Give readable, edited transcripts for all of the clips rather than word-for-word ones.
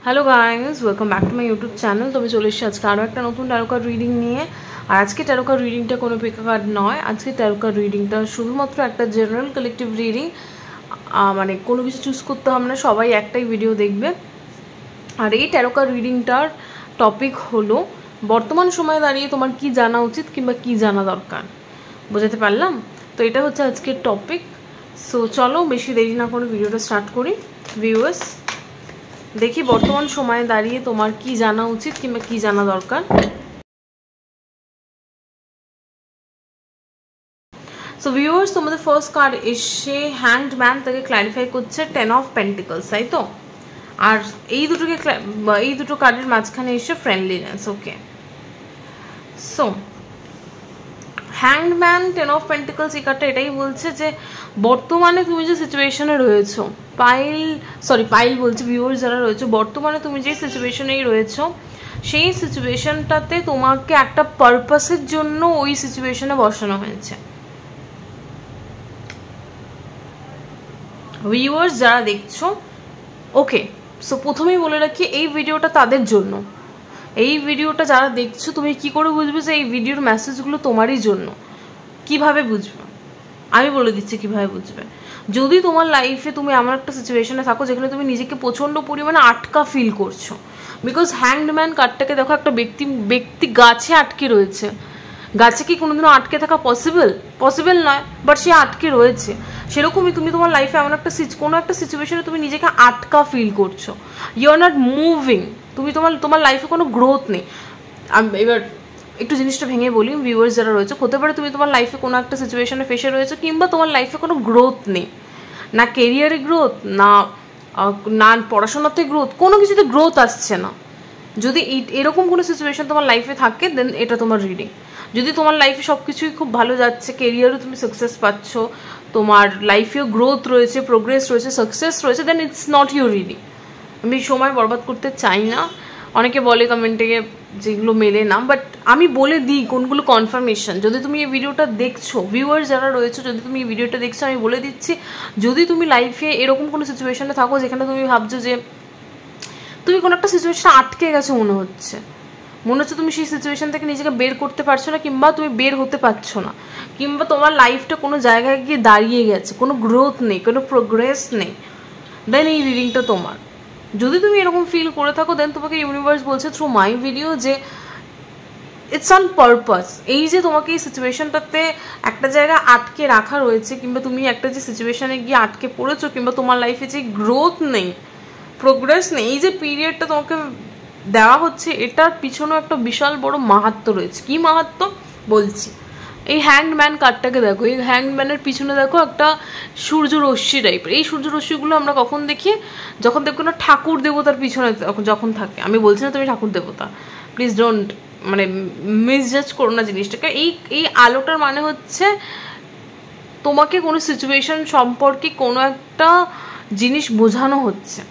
Hello guys, welcome back to my YouTube channel. তবে চলে এসেছি আজকে আরও একটা নতুন ট্যারো কার্ড রিডিং নিয়ে। আর আজকে ট্যারো কার্ড রিডিংটা কোনো পিকা কার্ড নয়, আজকে ট্যারো কার্ড রিডিংটা শুধুমাত্র একটা জেনারেল কালেকটিভ রিডিং। মানে কোনো কিছু চুজ করতে হবে না, সবাই একটাই ভিডিও দেখবে। আর এই ট্যারো কার্ড রিডিংটার টপিক হলো বর্তমান সময়ে দাঁড়িয়ে তোমার কি জানা উচিত কিংবা কি জানা দরকার। বোঝাতে পারলাম? তো এটা হচ্ছে আজকের টপিক। সো চলো বেশি দেরি না করে ভিডিওটা স্টার্ট করি। ভিউয়ার্স, দেখি বর্তমান সময়ে দাঁড়িয়ে তোমার কি জানা উচিত কিংবা কি জানা দরকার। সো ভিউয়ার্স, তোমাদের ফার্স্ট কার্ড এসে হ্যাংড ম্যান তাকে ক্ল্যারিফাই করছে 10 অফ পেন্টিকলস, তাই তো? আর এই দুটো কার্ডের মাঝখানে এসে friendliness. Okay, so hanged man 10 of pentacles এই কার্ডটা এটাই বলছে যে বর্তমানে তুমি যে সিচুয়েশনে রয়েছো, পাইল বলছে ভিউয়ার্স যারা রয়েছে, বর্তমানে তুমি যে সিচুয়েশনেই রয়েছো সেই সিচুয়েশনটাতে তোমাকে একটা পারপাসের জন্য ওই সিচুয়েশনে বসানো হয়েছে। ভিউয়ার্স যারা দেখছো, ওকে, সো প্রথমেই বলে রাখি এই ভিডিওটা তাদের জন্য। এই ভিডিওটা যারা দেখছো, তুমি কি করে বুঝবে যে এই ভিডিওর মেসেজগুলো তোমারই জন্য? কিভাবে বুঝবে? আমি বলে দিচ্ছি কিভাবে বুঝবে। যদি তোমার লাইফে তুমি এমন একটা সিচুয়েশনে থাকো যেখানে তুমি নিজেকে প্রচণ্ড পরিমাণে আটকা ফিল করছো, বিকজ হ্যাংড ম্যান কার্ডটাকে দেখো, একটা ব্যক্তি গাছে আটকে রয়েছে। গাছে কি কোনোদিনও আটকে থাকা পসিবল নয়, বাট সে আটকে রয়েছে। সেরকমই তুমি তোমার লাইফে এমন একটা কোনো একটা সিচুয়েশনে তুমি নিজেকে আটকা ফিল করছো, ইউ আর নট মুভিং, তুমি তোমার লাইফে কোনো গ্রোথ নেই। এবার একটু জিনিসটা ভেঙে বলি ভিউয়ার্স যারা রয়েছে, হতে পারে তুমি তোমার লাইফে কোনো একটা সিচুয়েশনে ফেসে রয়েছে কিংবা তোমার লাইফে কোনো গ্রোথ নেই, না কেরিয়ারে গ্রোথ, না পড়াশোনাতে গ্রোথ, কোনো কিছুতে গ্রোথ আসছে না। যদি এরকম কোনো সিচুয়েশন তোমার লাইফে থাকে, দেন এটা তোমার রিডিং। যদি তোমার লাইফে সব কিছুই খুব ভালো যাচ্ছে, কেরিয়ারও তুমি সাকসেস পাচ্ছ, তোমার লাইফেও গ্রোথ রয়েছে, প্রোগ্রেস রয়েছে, সাকসেস রয়েছে, দেন ইটস নট ইউর রিডিং। আমি সময় বরবাদ করতে চাই না। অনেকে বলে কমেন্টে যেগুলো মেলে না, বাট আমি বলে দিই কোনগুলো কনফার্মেশন। যদি তুমি এই ভিডিওটা দেখছো, ভিউয়ার্স যারা রয়েছে, যদি তুমি এই ভিডিওটা দেখছো, আমি বলে দিচ্ছি, যদি তুমি লাইফে এরকম কোনো সিচুয়েশনে থাকো যেখানে তুমি ভাবছো যে তুমি কোনো একটা সিচুয়েশনে আটকে গেছো, মনে হচ্ছে তুমি সেই সিচুয়েশন থেকে নিজেকে বের করতে পারছো না, কিংবা তুমি বের হতে পারছো না, কিংবা তোমার লাইফটা কোনো জায়গায় গিয়ে দাঁড়িয়ে গেছে, কোনো গ্রোথ নেই, কোনো প্রোগ্রেস নেই, দেন এই রিডিংটা তোমার। যদি তুমি এরকম ফিল করে থাকো, দেন তোমাকে ইউনিভার্স বলছে থ্রু মাই ভিডিও যে ইটস অন পারপাস। এই যে তোমাকে এই সিচুয়েশনটাতে একটা জায়গায় আটকে রাখা রয়েছে, কিংবা তুমি একটা যে সিচুয়েশনে গিয়ে আটকে পড়েছো, কিংবা তোমার লাইফে যে গ্রোথ নেই, প্রোগ্রেস নেই, এই যে পিরিয়ডটা তোমাকে দেওয়া হচ্ছে, এটার পিছনেও একটা বিশাল বড় মাহাত্ম্য রয়েছে। কি মাহাত্ম্য বলছি, এই হ্যাংডম্যান কার্ডটাকে দেখো, এই হ্যাংডম্যানের পিছনে দেখো একটা সূর্যরশ্মি টাইপের। এই সূর্যরশ্মিগুলো আমরা কখন দেখি? যখন দেখো না ঠাকুর দেবতার পিছনে যখন থাকে। আমি বলছি না তুমি ঠাকুর দেবতা, প্লিজ ডোন্ট মিসজাজ করো না জিনিসটাকে। এই আলোটার মানে হচ্ছে তোমাকে কোনো সিচুয়েশন সম্পর্কে কোনো একটা জিনিস বোঝানো হচ্ছে।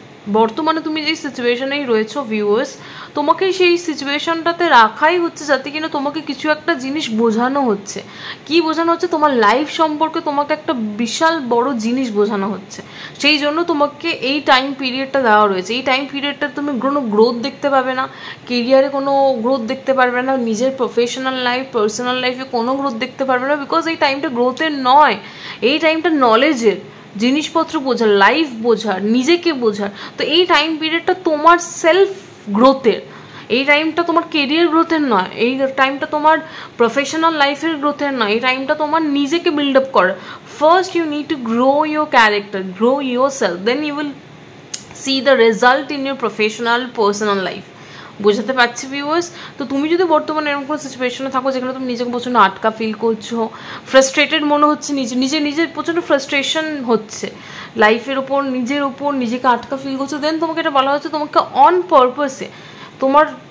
বর্তমানে তুমি যে সিচুয়েশনেই রয়েছো ভিউয়ার্স, তোমাকে সেই সিচুয়েশনটাতে রাখাই হচ্ছে যাতে কিনা তোমাকে কিছু একটা জিনিস বোঝানো হচ্ছে। কি বোঝানো হচ্ছে? তোমার লাইফ সম্পর্কে তোমাকে একটা বিশাল বড় জিনিস বোঝানো হচ্ছে। সেই জন্য তোমাকে এই টাইম পিরিয়ডটা দেওয়া রয়েছে। এই টাইম পিরিয়ডটা তুমি কোনো গ্রোথ দেখতে পাবে না, কেরিয়ারে কোনো গ্রোথ দেখতে পারবে না, নিজের প্রফেশনাল লাইফ, পার্সোনাল লাইফে কোনো গ্রোথ দেখতে পারবে না, বিকজ এই টাইমটা গ্রোথের নয়, এই টাইমটা নলেজের, জিনিসপত্র বোঝার, লাইফ বোঝার, নিজেকে বোঝার। তো এই টাইম পিরিয়ডটা তোমার সেলফ গ্রোথের, এই টাইমটা তোমার কেরিয়ার গ্রোথের নয়, এই টাইমটা তোমার প্রফেশনাল লাইফের গ্রোথের নয়, এই টাইমটা তোমার নিজেকে বিল্ড আপ করার। First you need to grow your character, grow yourself, then you will see the result in your professional personal life. বোঝাতে পারছি ভিউয়ার্স? তো তুমি যদি বর্তমানে এরকম কোনো সিচুয়েশনে থাকো যেখানে তুমি নিজেকে প্রচণ্ড আটকা ফিল করছো, ফ্রাস্ট্রেটেড মনে হচ্ছে, নিজের প্রচণ্ড ফ্রাস্ট্রেশন হচ্ছে লাইফের ওপর, নিজের ওপর নিজেকে আটকা ফিল করছো, দেন তোমাকে এটা বলা হচ্ছে তোমাকে অন পারপাসে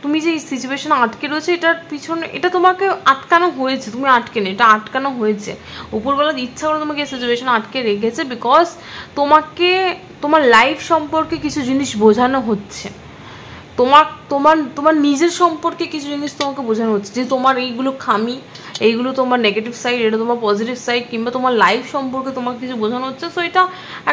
তুমি যে সিচুয়েশনে আটকে রয়েছে, এটার পিছনে এটা তোমাকে আটকানো হয়েছে, তুমি আটকে নেই, এটা আটকানো হয়েছে। উপরবেলা ইচ্ছা করে তোমাকে এই সিচুয়েশনে আটকে রেখেছে, বিকজ তোমাকে তোমার লাইফ সম্পর্কে কিছু জিনিস বোঝানো হচ্ছে। তোমার তোমার তোমার নিজের সম্পর্কে কিছু জিনিস তোমাকে বোঝানো হচ্ছে যে তোমার এইগুলো খামি, এইগুলো তোমার নেগেটিভ সাইড, এটা তোমার পজিটিভ সাইড, কিংবা তোমার লাইফ সম্পর্কে তোমাকে কিছু বোঝানো হচ্ছে। সো এটা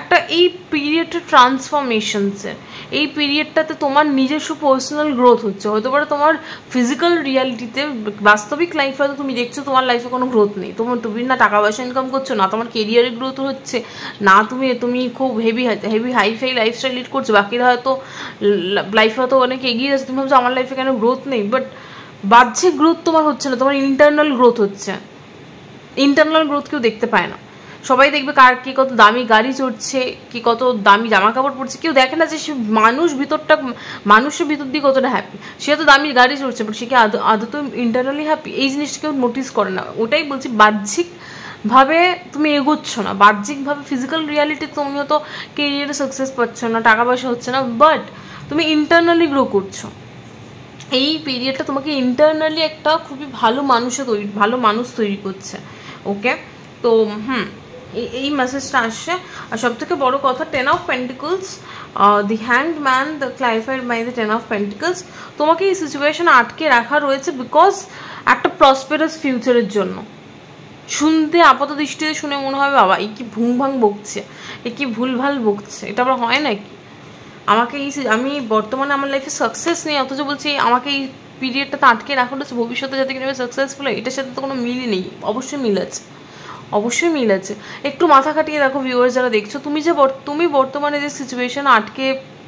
একটা এই পিরিয়ডটা ট্রান্সফরমেশনসের, এই পিরিয়ডটাতে তোমার নিজস্ব পার্সোনাল গ্রোথ হচ্ছে। হতে পারে তোমার ফিজিক্যাল রিয়ালিটিতে, বাস্তবিক লাইফে হয়তো তুমি দেখছো তোমার লাইফে কোনো গ্রোথ নেই, তুমি না টাকা পয়সা ইনকাম করছো, না তোমার কেরিয়ারে গ্রোথ হচ্ছে, না তুমি খুব হেভি হাইফাই লাইফস্টাইল লিড করছো, বাকিরা হয়তো লাইফে হয়তো অনেক এগিয়ে যাচ্ছে, তুমি ভাবছো আমার লাইফে কেন গ্রোথ নেই। বাট বাহ্যিক গ্রোথ তোমার হচ্ছে না, তোমার ইন্টারনাল গ্রোথ হচ্ছে। ইন্টারনাল গ্রোথ কেউ দেখতে পায় না। সবাই দেখবে কার কি কত দামি গাড়ি চড়ছে, কি কত দামি জামা কাপড় পরছে, কেউ দেখে না যে সে মানুষের ভিতর দিয়ে কতটা হ্যাপি। সে তো দামি গাড়ি চড়ছে, বাট সে কি আদৌ ইন্টারনালি হ্যাপি? এই জিনিসটা কেউ নোটিস করে না। ওটাই বলছি, বাহ্যিকভাবে তুমি এগোচ্ছ না, বাহ্যিকভাবে ফিজিক্যাল রিয়ালিটি তুমি হয়তো কেরিয়ারে সাকসেস পাচ্ছ না, টাকা পয়সা হচ্ছে না, বাট তুমি ইন্টারনালি গ্রো করছো। এই পিরিয়ডটা তোমাকে ইন্টারনালি একটা খুবই ভালো মানুষ তৈরি করছে। ওকে, তো এই মেসেজটা আসছে। আর সব থেকে বড়ো কথা, 10 of Pentacles, the hanged man, the clarified by the 10 of Pentacles, তোমাকে এই সিচুয়েশন আটকে রাখা রয়েছে বিকজ একটা প্রসপেরাস ফিউচারের জন্য। শুনতে আপাত দৃষ্টিতে শুনে মনে হবে বাবা এই কি ভুং বকছে, এ কি ভুলভাল বকছে, এটা আবার হয় নাকি? আমি বর্তমানে আমার লাইফে সাকসেস নেই, অথচ বলছি আমাকে এই পিরিয়ডটাতে আটকে রাখা হচ্ছে ভবিষ্যতে যাতে কিভাবে সাকসেসফুল হয়, এটার সাথে তো কোনো মিলই নেই। অবশ্যই মিল আছে। একটু মাথা খাটিয়ে দেখো ভিউয়ার্স যারা দেখছো, তুমি বর্তমানে যে সিচুয়েশন আটকে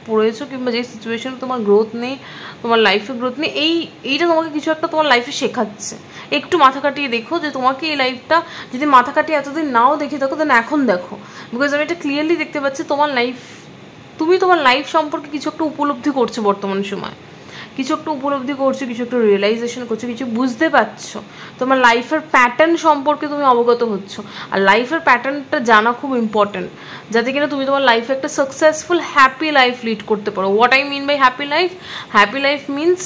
পড়েছো, কিংবা যে সিচুয়েশনে তোমার গ্রোথ নেই, তোমার লাইফে গ্রোথ নেই, এইটা তোমাকে কিছু একটা তোমার লাইফে শেখাচ্ছে। একটু মাথা কাটিয়ে দেখো যে তোমাকে এই লাইফটা যদি মাথা কাটিয়ে এতদিন নাও দেখে থাকো, দেন এখন দেখো। বিকজ আমি এটা ক্লিয়ারলি দেখতে পাচ্ছি তুমি তোমার লাইফ সম্পর্কে কিছু একটা উপলব্ধি করছো বর্তমান সময়, কিছু একটা উপলব্ধি করছো, কিছু একটা রিয়েলাইজেশন করছো, কিছু বুঝতে পারছো, তোমার লাইফের প্যাটার্ন সম্পর্কে তুমি অবগত হচ্ছ। আর লাইফের প্যাটার্নটা জানা খুব ইম্পর্টেন্ট, যাতে কিনা তুমি তোমার লাইফে একটা সাকসেসফুল হ্যাপি লাইফ লিড করতে পারো। What I mean by happy life means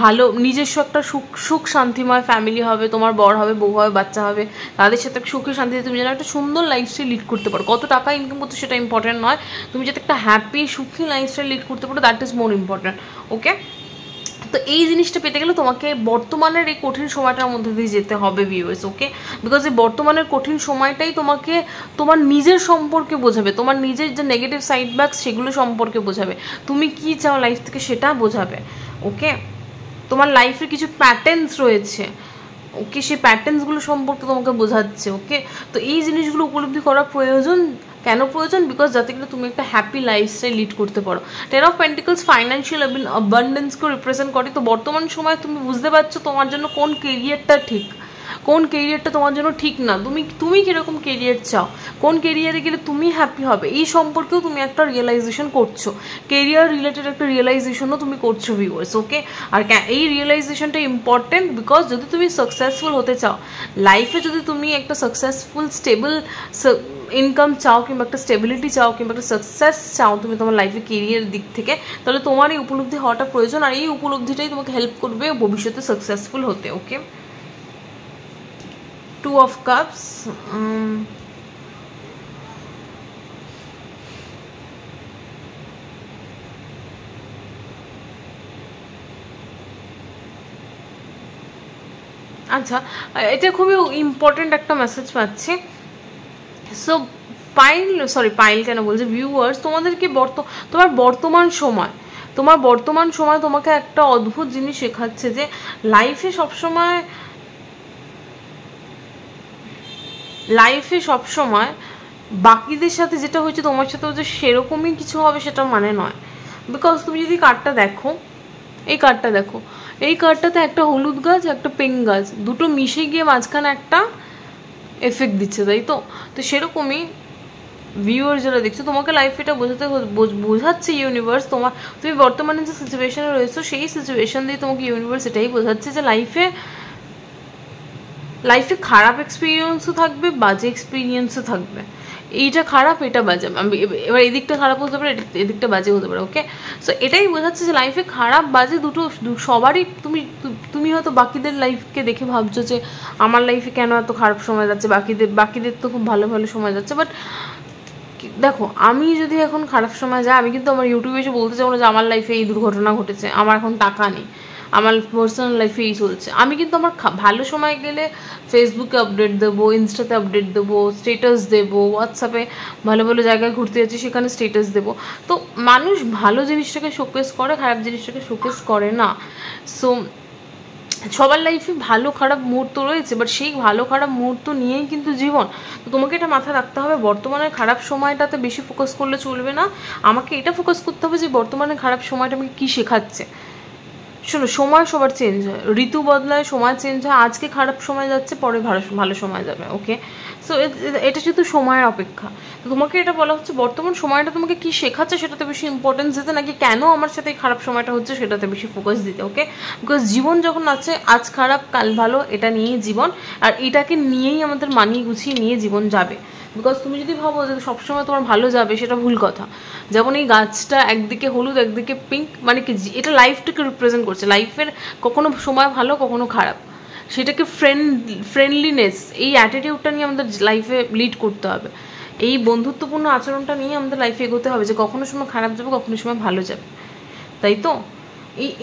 ভালো নিজস্ব একটা সুখ শান্তিময় ফ্যামিলি হবে, তোমার বর হবে, বউ হবে, বাচ্চা হবে, তাদের সাথে সুখে শান্তিতে তুমি যেন একটা সুন্দর লাইফস্টাইল লিড করতে পারো। কত টাকা ইনকাম করতে সেটা ইম্পর্টেন্ট নয়, তুমি যাতে একটা হ্যাপি সুখী লাইফস্টাইল লিড করতে পারো, দ্যাট ইজ মোর ইম্পর্টেন্ট। ওকে, তো এই জিনিসটা পেতে গেলে তোমাকে বর্তমানের এই কঠিন সময়টার মধ্যে দিয়ে যেতে হবে ভিউয়ার্স। ওকে, বিকজ এই বর্তমানের কঠিন সময়টাই তোমাকে তোমার নিজের সম্পর্কে বোঝাবে, তোমার নিজের যে নেগেটিভ সাইড ব্যাকস সেগুলো সম্পর্কে বোঝাবে, তুমি কি চাও লাইফ থেকে সেটা বোঝাবে। ওকে, তোমার লাইফের কিছু প্যাটার্নস রয়েছে, ওকে, সেই প্যাটার্নসগুলো সম্পর্কে তোমাকে বোঝাচ্ছে। ওকে, তো এই জিনিসগুলো উপলব্ধি করা প্রয়োজন। কেন প্রয়োজন? বিকজ যাতে কিনা তুমি একটা হ্যাপি লাইফস্টাইল লিড করতে পারো। 10 of Pentacles ফাইন্যান্সিয়াল অ্যাবান্ডেন্সকে রিপ্রেজেন্ট করে। তো বর্তমান সময় তুমি বুঝতে পারছো তোমার জন্য কোন কেরিয়ারটা ঠিক, কোন কেরিয়ারটা তোমার জন্য ঠিক না, তুমি কীরকম কেরিয়ার চাও, কোন কেরিয়ারে গেলে তুমি হ্যাপি হবে, এই সম্পর্কেও তুমি একটা রিয়েলাইজেশন করছো, কেরিয়ার রিলেটেড একটা রিয়েলাইজেশনও তুমি করছো ভিউয়ার্স। ওকে, আর এই রিয়েলাইজেশনটা ইম্পর্টেন্ট বিকজ যদি তুমি সাকসেসফুল হতে চাও লাইফে, যদি তুমি একটা সাকসেসফুল স্টেবল ইনকাম চাও, কিংবা একটা স্টেবিলিটি চাও, কিংবা একটা সাকসেস চাও তুমি তোমার লাইফে কেরিয়ার দিক থেকে, তাহলে তোমার এই উপলব্ধি হওয়াটা প্রয়োজন। আর এই উপলব্ধিটাই তোমাকে হেল্প করবে ভবিষ্যতে সাকসেসফুল হতে। ওকে, 2 of Cups, আচ্ছা, এটা খুবই ইম্পর্টেন্ট একটা মেসেজ পাচ্ছি। সো পাইল কেন বলছে ভিউয়ার্স, তোমার বর্তমান সময় তোমাকে একটা অদ্ভুত জিনিস শেখাচ্ছে যে লাইফে সবসময় বাকিদের সাথে যেটা হচ্ছে তোমার সাথেও যে সেরকমই কিছু হবে সেটা মানে নয়। বিকজ তুমি যদি কার্ডটা দেখো, এই কার্ডটাতে একটা হলুদ গাছ, একটা পিঙ্ক গাছ, দুটো মিশে গিয়ে মাঝখানে একটা এফেক্ট দিচ্ছে, তাই তো? তো সেরকমই ভিউয়ার যারা দেখছো, তোমাকে লাইফ এটা বোঝাচ্ছে ইউনিভার্স, তুমি বর্তমানে যে সিচুয়েশনে রয়েছো সেই সিচুয়েশন দিয়ে তোমাকে ইউনিভার্স এটাই বোঝাচ্ছে যে লাইফে খারাপ এক্সপিরিয়েন্সও থাকবে, বাজে এক্সপিরিয়েন্সও থাকবে। এইটা খারাপ, এটা বাজে, এবার এদিকটা খারাপ হতে পারে, এদিকটা বাজে হতে পারে। ওকে, সো এটাই বোঝাচ্ছে যে লাইফে খারাপ বাজে দুটো সবারই, তুমি হয়তো বাকিদের লাইফকে দেখে ভাবছো যে আমার লাইফে কেন এত খারাপ সময় যাচ্ছে, বাকিদের তো খুব ভালো ভালো সময় যাচ্ছে, বাট দেখো আমি যদি এখন খারাপ সময় যাই, আমি কিন্তু আমার ইউটিউবে এসে বলতে চাবো না যে আমার লাইফে এই দুর্ঘটনা ঘটেছে, আমার এখন টাকা নেই, আমার পার্সোনাল লাইফে এই চলছে। আমি কিন্তু আমার ভালো সময় গেলে ফেসবুকে আপডেট দেবো, ইনস্টাতে আপডেট দেবো, স্টেটাস দেবো, হোয়াটসঅ্যাপে ভালো ভালো জায়গায় ঘুরতে যাচ্ছি সেখানে স্টেটাস দেবো। তো মানুষ ভালো জিনিসটাকে শোকেস করে, খারাপ জিনিসটাকে শোকেস করে না। সো সবার লাইফে ভালো খারাপ মুহূর্ত রয়েছে, বাট সেই ভালো খারাপ মুহূর্ত নিয়েই কিন্তু জীবন। তো তোমাকে এটা মাথায় রাখতে হবে, বর্তমানে খারাপ সময়টাতে বেশি ফোকাস করলে চলবে না, আমাকে এটা ফোকাস করতে হবে যে বর্তমানে খারাপ সময়টা আমাকে কী শেখাচ্ছে। শোনো, সময় সবার চেঞ্জ হয়, ঋতু বদলায়, সময় চেঞ্জ হয়, আজকে খারাপ সময় যাচ্ছে, পরে ভালো সময় যাবে। ওকে, সো এটা শুধু সময়ের অপেক্ষা। তো তোমাকে এটা বলা হচ্ছে বর্তমান সময়টা তোমাকে কী শেখাচ্ছে সেটাতে বেশি ইম্পর্টেন্স দিতে, নাকি কেন আমার সাথে এই খারাপ সময়টা হচ্ছে সেটাতে বেশি ফোকাস দিতে। ওকে, বিকজ জীবন যখন আছে, আজ খারাপ কাল ভালো, এটা নিয়েই জীবন, আর এটাকে নিয়েই আমাদের মানিয়ে গুছিয়ে নিয়ে জীবন যাবে। বিকজ তুমি যদি ভাবো যে সবসময় তোমার ভালো যাবে, সেটা ভুল কথা। যেমন এই গাছটা একদিকে হলুদ একদিকে পিঙ্ক, মানে কি এটা লাইফটাকে রিপ্রেজেন্ট করছে, লাইফের কখনো সময় ভালো কখনো খারাপ, সেটাকে ফ্রেন্ডলিনেস, এই অ্যাটিটিউডটা নিয়ে আমাদের লাইফে লিড করতে হবে, এই বন্ধুত্বপূর্ণ আচরণটা নিয়ে আমাদের লাইফে এগোতে হবে, যে কখনো সময় খারাপ যাবে কখনো সময় ভালো যাবে, তাই তো?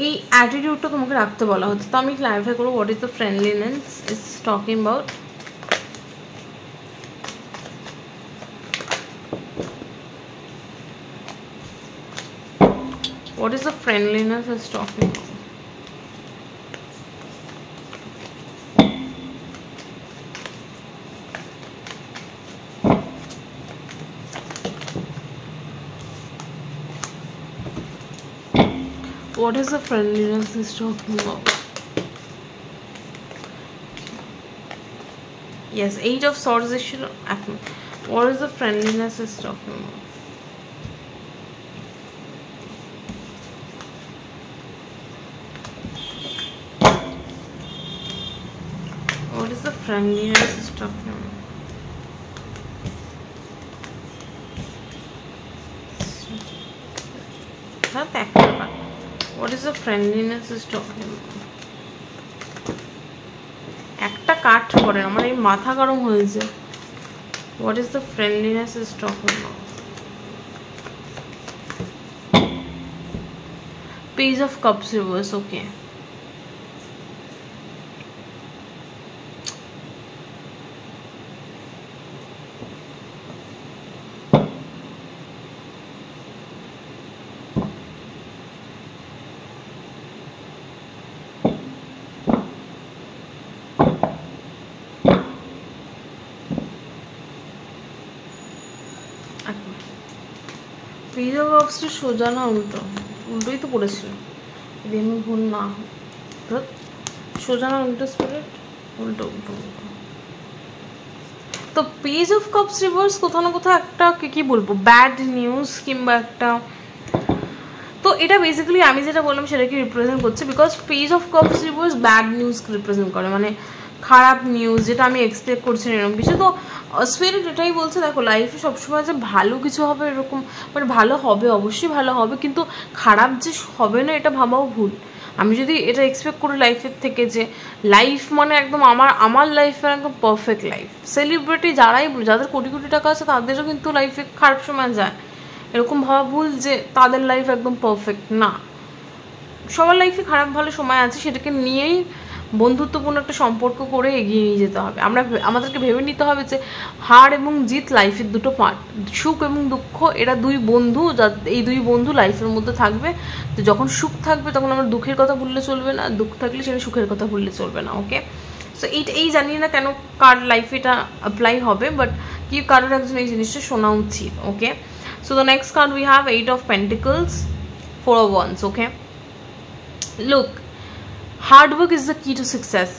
এই অ্যাটিটিউডটা তোমাকে রাখতে বলা হচ্ছে। তো আমি ক্লারিফাই করবো what is the friendliness is talking about. What is the friendliness is talking about? What is the friendliness is talking about? Yes, Eight of Swords is what is the friendliness is talking about? What is the friendliness is talking about? What is the friendliness is talking about? একটা কাঠ পড়ে, আমার এই মাথা গরম হয়েছে। What is the friendliness is talking about? Page of Cups reverse. Okay, page of কাপসটা সোজা না উল্টো? উল্টোই তো পড়েছিল, যদি আমি ভুল না হয়। সোজা না উল্টো স্পিরিট? উল্টো উল্টো উল্টো। তো পেজ অফ কাপস রিভার্স কোথাও না কোথাও একটা কি বলবো, ব্যাড নিউজ কিংবা একটা, তো এটা বেসিক্যালি আমি যেটা বললাম সেটাকে রিপ্রেজেন্ট করছে, because page of cups reverse bad নিউজকে রিপ্রেজেন্ট করে, মানে খারাপ নিউজ, যেটা আমি এক্সপেক্ট করছি না এরকম কিছু। তো স্পিরিট এটাই বলছে, দেখো লাইফে সবসময় যে ভালো কিছু হবে এরকম, মানে ভালো হবে, অবশ্যই ভালো হবে, কিন্তু খারাপ যে হবে না এটা ভাবাও ভুল। আমি যদি এটা এক্সপেক্ট করি লাইফের থেকে, যে লাইফ মানে একদম আমার লাইফের একদম পারফেক্ট লাইফ, সেলিব্রিটি যাদের কোটি কোটি টাকা আছে তাদেরও কিন্তু লাইফে খারাপ সময় যায়, এরকম ভাবা ভুল যে তাদের লাইফ একদম পারফেক্ট না। সবার লাইফে খারাপ ভালো সময় আছে, সেটাকে নিয়েই বন্ধুত্বপূর্ণ একটা সম্পর্ক করে এগিয়ে নিয়ে যেতে হবে। আমাদেরকে ভেবে নিতে হবে যে হার এবং জিত লাইফের দুটো পার্ট, সুখ এবং দুঃখ এরা দুই বন্ধু, এই দুই বন্ধু লাইফের মধ্যে থাকবে। তো যখন সুখ থাকবে তখন আমরা দুঃখের কথা ভুললে চলবে না, দুঃখ থাকলে সেটা সুখের কথা ভুললে চলবে না। ওকে, সো এই জানি না কেন কার লাইফে এটা অ্যাপ্লাই হবে, বাট কি কারোর একজন এই জিনিসটা শোনা উচিত। Okay, so the next card we have 8 of Pentacles, 4 of Wands. Okay, look, hard work is the key to success,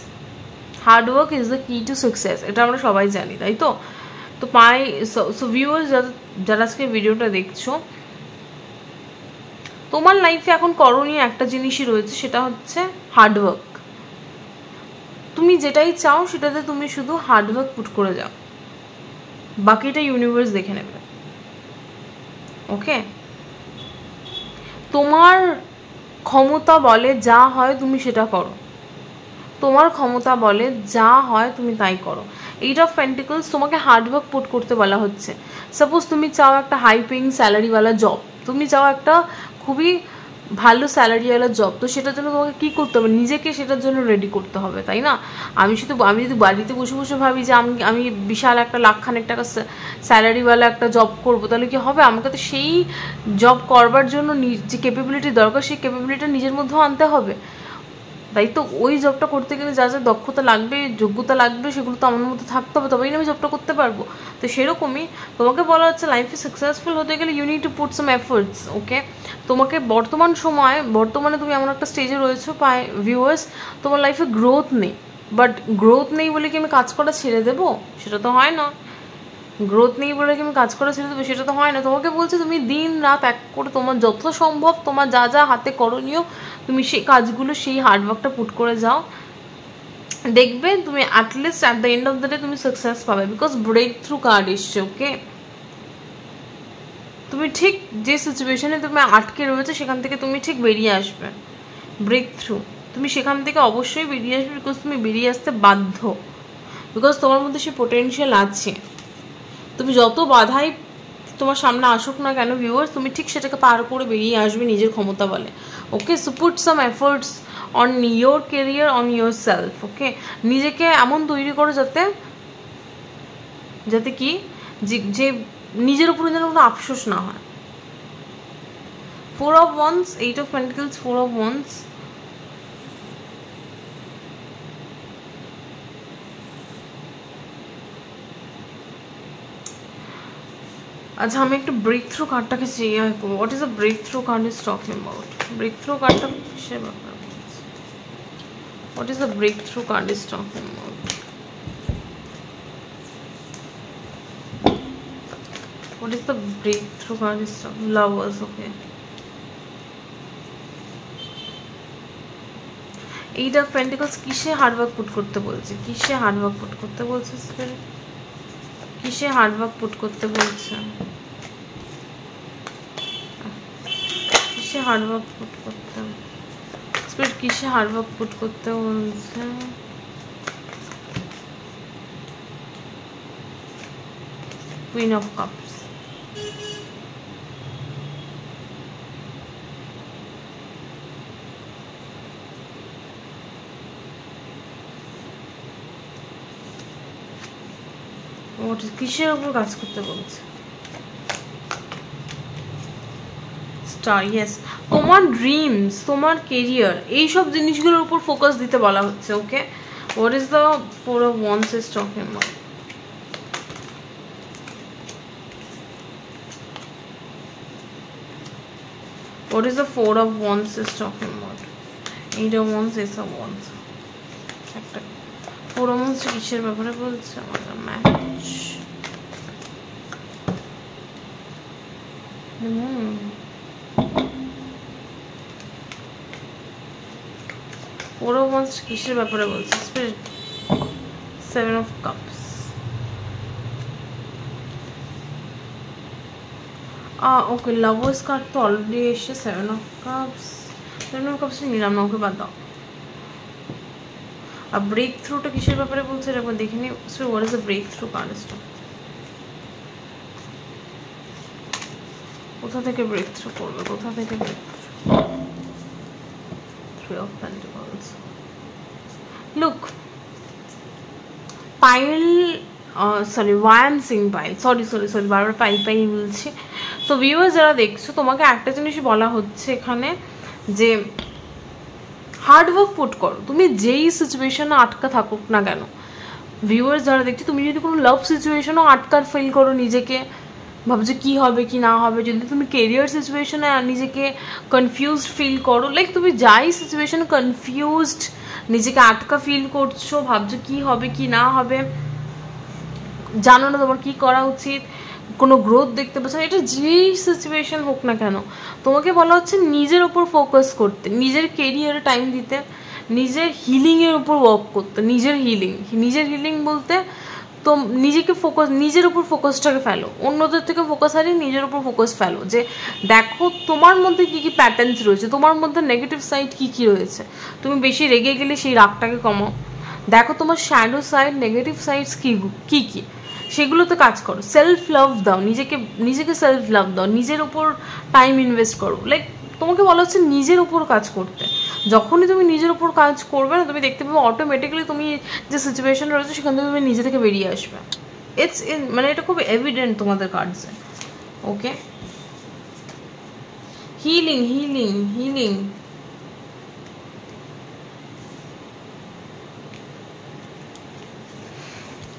hard work is the key to success, এটা আমরা সবাই জানি, তাই তো? তো সো ভিউয়ার্স যারা আজকে ভিডিওটা দেখছো, তোমার লাইফে এখন করণীয় একটা জিনিসই রয়েছে, সেটা হচ্ছে হার্ড ওয়ার্ক। তুমি যেটাই চাও সেটাতে তুমি শুধু হার্ড ওয়ার্ক পুট করে যাও, বাকিটা ইউনিভার্স দেখে নেবে। ওকে, তোমার ক্ষমতা বলে যা হয় তুমি সেটা করো, তোমার ক্ষমতা বলে যা হয় তুমি তাই করো। এইট অফ পেন্টিকলস তোমাকে হার্ডওয়ার্ক পুট করতে বলা হচ্ছে। সাপোজ তুমি চাও একটা হাই পেইং স্যালারিওয়ালা জব, তুমি চাও একটা খুবই ভালো স্যালারিওয়ালা জব, তো সেটার জন্য তোমাকে কী করতে হবে, নিজেকে সেটার জন্য রেডি করতে হবে, তাই না? আমি যদি বাড়িতে বসে বসে ভাবি যে আমি বিশাল একটা লাখখানেক টাকা স্যালারিওয়ালা একটা জব করবো, তাহলে কি হবে? আমাকে তো সেই জব করবার জন্য যে ক্যাপাবিলিটি দরকার, সেই ক্যাপাবিলিটি নিজের মধ্যেও আনতে হবে, তাই তো? ওই জবটা করতে গেলে যা যা দক্ষতা লাগবে, যোগ্যতা লাগবে, সেগুলো তো আমার মধ্যে থাকতে হবে, তবেই না আমি জবটা করতে পারবো। তো সেরকমই তোমাকে বলা হচ্ছে লাইফে সাকসেসফুল হতে গেলে you need to put some efforts, okay? তোমাকে বর্তমানে তুমি এমন একটা স্টেজে রয়েছো ভিউয়ার্স, তোমার লাইফে গ্রোথ নেই, বাট গ্রোথ নেই বলে কি আমি কাজ করা ছেড়ে দেবো? সেটা তো হয় না। গ্রোথ নেই বলে কি আমি কাজ করা ছেড়ে দেবো? সেটা তো হয় না। তোমাকে বলছি তুমি দিন রাত এক করে তোমার যত সম্ভব তোমার যা যা হাতে করণীয় তুমি সেই কাজগুলো, সেই হার্ডওয়ার্কটা পুট করে যাও, দেখবে তুমি at least at the end of the day তুমি সাকসেস পাবে, বিকজ ব্রেক থ্রু কার্ড এসছে, ওকে? তুমি ঠিক যে সিচুয়েশনে তুমি আটকে রয়েছে সেখান থেকে তুমি ঠিক বেরিয়ে আসবে, ব্রেক থ্রু, তুমি সেখান থেকে অবশ্যই বেরিয়ে আসবে, বিকজ তুমি বেরিয়ে আসতে বাধ্য, বিকজ তোমার মধ্যে সে পোটেনশিয়াল আছে। তুমি যত বাধাই তোমার সামনে আসুক না কেন ভিউয়ার্স, তুমি ঠিক সেটাকে পার করে বেরিয়ে আসবে নিজের ক্ষমতা বলে, okay? So put some efforts on your career, on your self, okay? নিজেকে এমন তৈরি করো যাতে কি যে নিজের উপরে যেন কোনো আফসোস না হয়। 4 of Wands, 8 of Pentacles, 4 of Wands, আচ্ছা আমি একটু ব্রেক থ্রু কার্ডটাকে চেয়ে করবো। What is the breakthrough card is talking about? Breakthrough কার্ডটা কিসের ব্যাপারে বলছে? What is the breakthrough card is talking about? What is the breakthrough card is talking? Lovers, okay? 8 of Pentacles কিসে hard work put করতে বলছে? কিসে hard work put করতে বলছে স্পিরিট? কিসে হার্ডওয়ার্ক পুট করতে বলছে? কিসে হার্ডওয়ার্ক পুট করতে স্পিরিট? কিসে হার্ডওয়ার্ক পুট করতে বলছে? কুইন অফ কাপস, কিসের উপর কাজ করতে বলছে? স্টার, ইয়েস, তোমার ড্রিমস, তোমার কেরিয়ার, এইসব জিনিসগুলোর উপর ফোকাস দিতে বলা হচ্ছে, okay? What is the 4 of Wands is talking about? What is the 4 of Wands is talking about? 8 of Wands, Ace of Wands. একটা 4 of Wands কিসের ব্যাপারে বলছে? আমাদের ম্যাচ, Four of Wands কিসের ব্যাপারে বলছে spirit? 7 of Cups, okay lovers card তো already এসে 7 of Cups, 7 of Cups নিলাম না, ওকে বাদ দাও। আর ব্রেক থ্রুটা কিসের ব্যাপারে বলছে এটা একবার দেখে নি। So what is the breakthrough card? কোথা থেকে ব্রেক থ্রু করবে? কোথা থেকে breakthrough? 3 of Pentacles, look, pile, sorry one সিং পাইল, সরি বারবার পাই বলছি। তো ভিউয়ার্স যারা দেখছো, তোমাকে একটা জিনিসই বলা হচ্ছে এখানে যে হার্ডওয়ার্ক পুট করো, তুমি যেই সিচুয়েশনে আটকা থাকুক না কেন। ভিউয়ার্স যারা দেখছো, তুমি যদি কোনো লাভ সিচুয়েশনও আটকার ফিল করো নিজেকে, ভাবছো কি হবে কি না হবে, যদি তুমি কেরিয়ার সিচুয়েশনে নিজেকে কনফিউজড ফিল করো, লাইক তুমি যাই সিচুয়েশনে কনফিউজড নিজেকে আটকা ফিল করছো, ভাবছো কি হবে কি না হবে, জানো না তোমার কি করা উচিত, কোনো গ্রোথ দেখতে পাচ্ছ না, এটা যেই সিচুয়েশন হোক না কেন, তোমাকে বলা হচ্ছে নিজের ওপর ফোকাস করতে, নিজের কেরিয়ারে টাইম দিতে, নিজের হিলিংয়ের উপর ওয়ার্ক করতে। নিজের হিলিং বলতে তো নিজেকে ফোকাস, নিজের উপর ফোকাসটাকে ফেলো, অন্যদের থেকে ফোকাস হারিয়ে নিজের উপর ফোকাস ফেলো, যে দেখো তোমার মধ্যে কী কী প্যাটার্নস রয়েছে, তোমার মধ্যে নেগেটিভ সাইড কী কী রয়েছে। তুমি বেশি রেগে গেলে সেই রাগটাকে কমাও, দেখো তোমার শ্যাডো সাইড, নেগেটিভ সাইডস কি কি সেগুলোতে কাজ করো। সেলফ লাভ দাও, নিজেকে সেলফ লাভ দাও, নিজের উপর টাইম ইনভেস্ট করো। লাইক তোমাকে বলা হচ্ছে নিজের উপর কাজ করতে। যখনই তুমি নিজের উপর কাজ করবে না, তুমি দেখতে পাবে অটোমেটিক্যালি তুমি যে সিচুয়েশন রয়েছে সেখান থেকে তুমি নিজে থেকে বেরিয়ে আসবে। মানে এটা খুব এভিডেন্ট তোমাদের কার্ডসে। ওকে, হিলিং হিলিং হিলিং।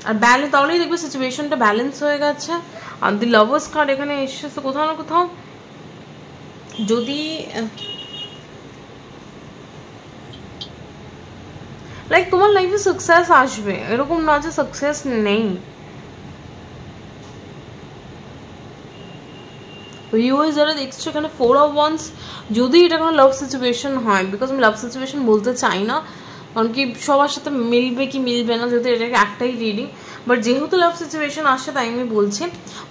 আর ব্যালেন্স, তাহলেই দেখবে সিচুয়েশনটা ব্যালেন্স হয়ে গেছে। আর দি লাভার্স কার্ড এখানে এসেছে কোথাও না কোথাও। যদি লাইক তোমার লাইফে সাকসেস আসবে, এরকম না যে সাকসেস নেই। ভিউয়ার্স যারা দেখছো এখানে 4 of Wands, যদি এটা কোনো লাভ সিচুয়েশন হয়, বিকজ আমি লাভ সিচুয়েশন বলতে চাই না, কারণ কি সবার সাথে মিলবে কি মিলবে না, যেহেতু এটাকে একটাই রিডিং, বাট যেহেতু লাভ সিচুয়েশন আসছে তাই আমি বলছি।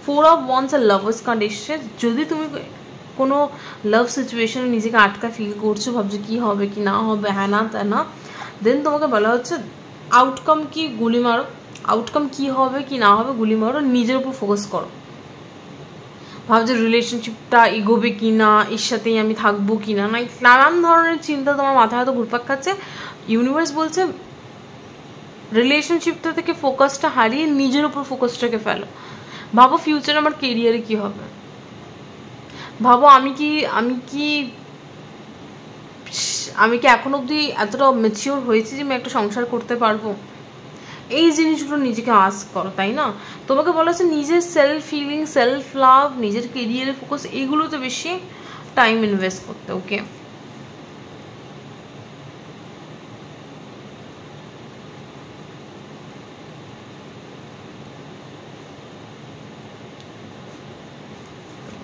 4 of Wands আর লাভার্স কার্ড এসছে। যদি তুমি কোনো লাভ সিচুয়েশনে নিজেকে আটকা ফিল করছো, ভাবছো কি হবে কি না হবে, হ্যাঁ না তা না, দেন তোমাকে বলা হচ্ছে আউটকাম কি গুলি মারো, আউটকাম কি হবে কি না হবে গুলি মারো, নিজের উপর ফোকাস করো। ভাবছো রিলেশনশিপটা এগোবে কি না, এর সাথেই আমি থাকবো কি না, নানান ধরনের চিন্তা তোমার মাথায় হয়তো ঘুরপাক খাচ্ছে। ইউনিভার্স বলছে রিলেশনশিপটা থেকে ফোকাসটা হারিয়ে নিজের উপর ফোকাসটাকে ফেলো। ভাবো ফিউচারে আমার কেরিয়ারে কি হবে, ভাবো আমি কি এখন অবধি এতটা ম্যাচিওর হয়েছি যে আমি একটা সংসার করতে পারবো। এই জিনিসগুলো নিজেকে আস্ক করো, তাই না? তোমাকে বলা হচ্ছে নিজের সেলফ ফিলিং, সেলফ লাভ, নিজের কেরিয়ারে ফোকাস, এইগুলোতে বেশি টাইম ইনভেস্ট করতে। ওকে,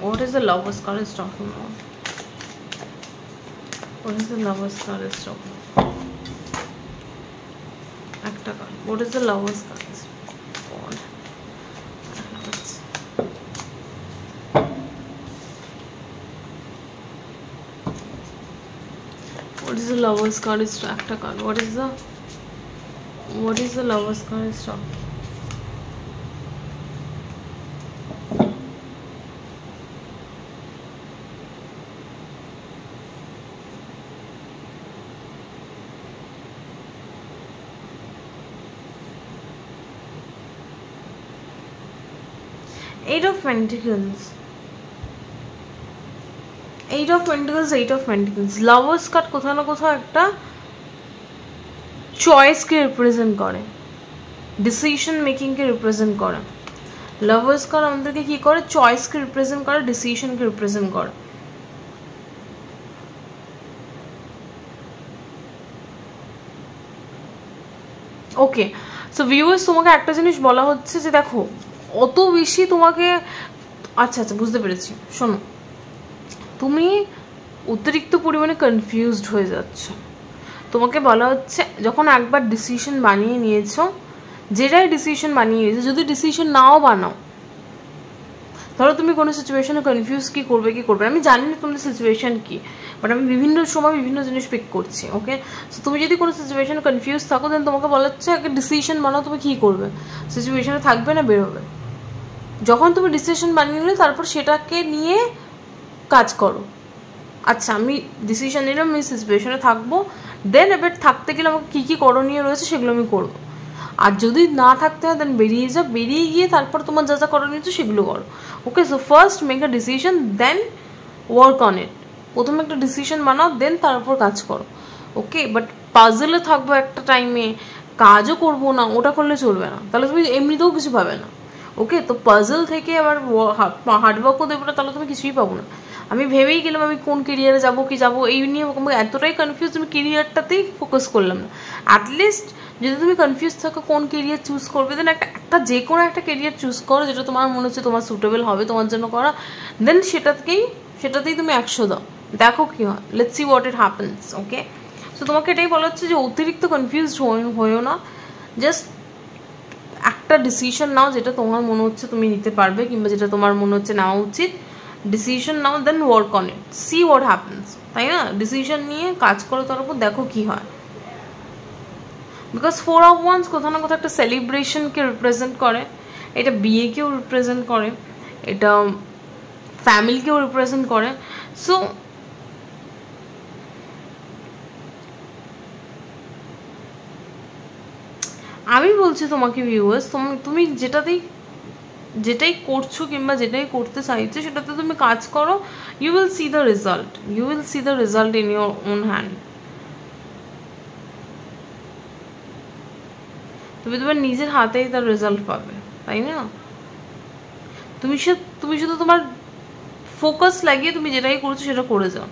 what is the lover's card is talking about? What is the lover's card is talking about? একটা card. What is the lover's card? God. What is the lover's card is একটা card. What is the lover's card is talking? Eight of Pentacles, Eight of Pentacles, Eight of Pentacles. Lovers card কোথাও না কোথাও একটা চয়েসকে represent করে, decision মেকিংকে represent করে। Lovers card আমাদেরকে কি করে? চয়েসকে রিপ্রেজেন্ট করে, ডিসিশনকে রিপ্রেজেন্ট করে। ওকে, সো ভিউয়ার্স তোমাকে একটা জিনিস বলা হচ্ছে যে দেখো অত বেশি তোমাকে, আচ্ছা বুঝতে পেরেছি। শোনো, তুমি অতিরিক্ত পরিমাণে কনফিউজড হয়ে যাচ্ছ। তোমাকে বলা হচ্ছে যখন একবার ডিসিশন বানিয়ে নিয়েছো, যেটাই ডিসিশন বানিয়ে নিয়েছো, যদি ডিসিশন নাও বানাও, ধরো তুমি কোনো সিচুয়েশনে কনফিউজ কি করবে আমি জানি না তোমার সিচুয়েশন কি, বাট আমি বিভিন্ন সময় বিভিন্ন জিনিস পিক করছি। ওকে, সো তুমি যদি কোনো সিচুয়েশনে কনফিউজ থাকো, দেন তোমাকে বলা হচ্ছে একটা ডিসিশন বানাও, তুমি কী করবে, সিচুয়েশনে থাকবে না বেরোবে। যখন তুমি ডিসিশন বানিয়ে নিলে তারপর সেটাকে নিয়ে কাজ করো। আচ্ছা আমি ডিসিশন নিলাম, আমি সিচুয়েশনে থাকবো, দেন এবার থাকতে গেলে আমাকে কী কী করণীয় রয়েছে সেগুলো আমি করবো। আর যদি না থাকতে হয় দেন বেরিয়ে যাও, বেরিয়ে গিয়ে তারপর তোমার যা যা করণীয় সেগুলো করো। Okay, so first make a decision, then work on it. প্রথমে একটা ডিসিশন বানাও, দেন তার উপর কাজ করো। ওকে, বাট পাজলে থাকবো একটা টাইমে, কাজও করবো না, ওটা করলে চলবে না, তাহলে তুমি এমনিতেও কিছু পাবে না। ওকে, তো পাজল থেকে আবার হার্ডওয়ার্কও দেবো না, তাহলে তুমি কিছুই পাবো না। আমি ভেবেই গেলাম আমি কোন কেরিয়ারে যাবো কি যাবো, এই নিয়ে এতটাই কনফিউজ, তুমি কেরিয়ারটাতেই ফোকাস করলাম না। অ্যাটলিস্ট যদি তুমি কনফিউজ থাকো কোন কেরিয়ার চুজ করবে, দেন একটা যে কোনো একটা কেরিয়ার চুজ করো যেটা তোমার মনে হচ্ছে তোমার সুটেবল হবে তোমার জন্য করা, দেন সেটাতেই তুমি 100 দাও, দেখো কি হয়, let's see what it happens. Okay, so তোমাকে এটাই বলা হচ্ছে যে অতিরিক্ত কনফিউজড হয়েও না, জাস্ট একটা ডিসিশন নাও যেটা তোমার মনে হচ্ছে তুমি নিতে পারবে, কিংবা যেটা তোমার মনে হচ্ছে নেওয়া উচিত। ডিসিশন নাও, then work on it, see what happens, তাই না? ডিসিশন নিয়ে কাজ করো, তার উপর দেখো কি হয়। বিকজ 4 of Wands কোথাও না কোথাও একটা সেলিব্রেশনকে রিপ্রেজেন্ট করে, এটা বিয়েকেও রিপ্রেজেন্ট করে, এটা ফ্যামিলিকেও রিপ্রেজেন্ট করে। সো আমি বলছি তোমাকে ভিউয়ার্স, তুমি যেটাই করছো কিংবা যেটাই করতে চাইছো সেটাতে তুমি কাজ করো, you will see the result in your own hand. তুমি তোমার নিজের হাতেই তার রেজাল্ট পাবে, তাই না? তুমি শুধু তোমার ফোকাস লাগিয়ে তুমি যেটাই করছো সেটা করে যাও।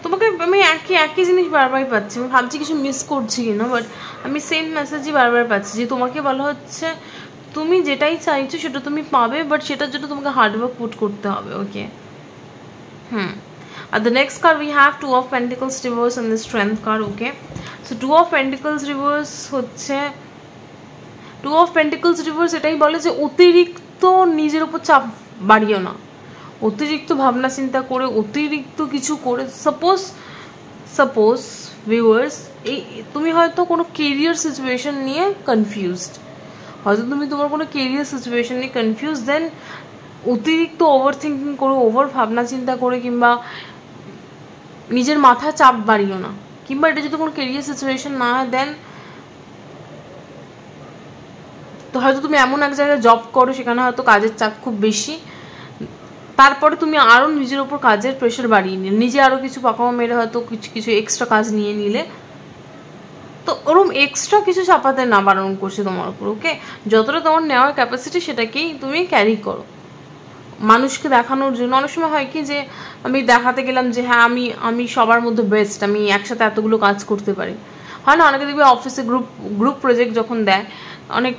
তোমাকে আমি একই জিনিস বারবার পাচ্ছি, আমি ভাবছি কিছু মিস করছি কিনা, বাট আমি সেম মেসেজই বারবার পাচ্ছি যে তোমাকে বলা হচ্ছে তুমি যেটাই চাইছো সেটা তুমি পাবে, বাট সেটার জন্য তোমাকে হার্ডওয়ার্ক পুট করতে হবে। ওকে, আর the next card we have 2 of Pentacles reverse and the Strength card. Okay, so 2 of Pentacles reverse হচ্ছে 2 of Pentacles reverse এটাই বলে যে অতিরিক্ত নিজের উপর চাপ বাড়িও না, অতিরিক্ত ভাবনা চিন্তা করে, অতিরিক্ত কিছু করে। সাপোজ ভিউয়ার্স, তুমি হয়তো কোনো কেরিয়ার সিচুয়েশন নিয়ে কনফিউজড, তোমার কোনো কেরিয়ার সিচুয়েশন নিয়ে কনফিউজ, দেন অতিরিক্ত ওভার থিঙ্কিং করে, ওভার ভাবনা চিন্তা করে কিংবা নিজের মাথায় চাপ বাড়িও না, কিংবা এটা যদি কোনো কেরিয়ার সিচুয়েশন না হয় দেন তো হয়তো তুমি এমন এক জায়গায় জব করো সেখানে হয়তো কাজের চাপ খুব বেশি, তারপরে তুমি আরও নিজের ওপর কাজের প্রেশার বাড়িয়ে নিলে, নিজে আরও কিছু পাকামা মেরে হয়তো কিছু এক্সট্রা কাজ নিয়ে নিলে, তো ওরকম এক্সট্রা কিছু চাপাতে না বারণ করছে তোমার উপর। ওকে, যতটা তোমার নেওয়ার ক্যাপাসিটি সেটাকেই তুমি ক্যারি করো মানুষকে দেখানোর জন্য। অনেক সময় হয় কি যে আমি দেখাতে গেলাম যে হ্যাঁ আমি সবার মধ্যে বেস্ট, আমি একসাথে এতগুলো কাজ করতে পারি, হয় না? অনেকে দেখবে অফিসে গ্রুপ প্রজেক্ট যখন দেয়, অনেক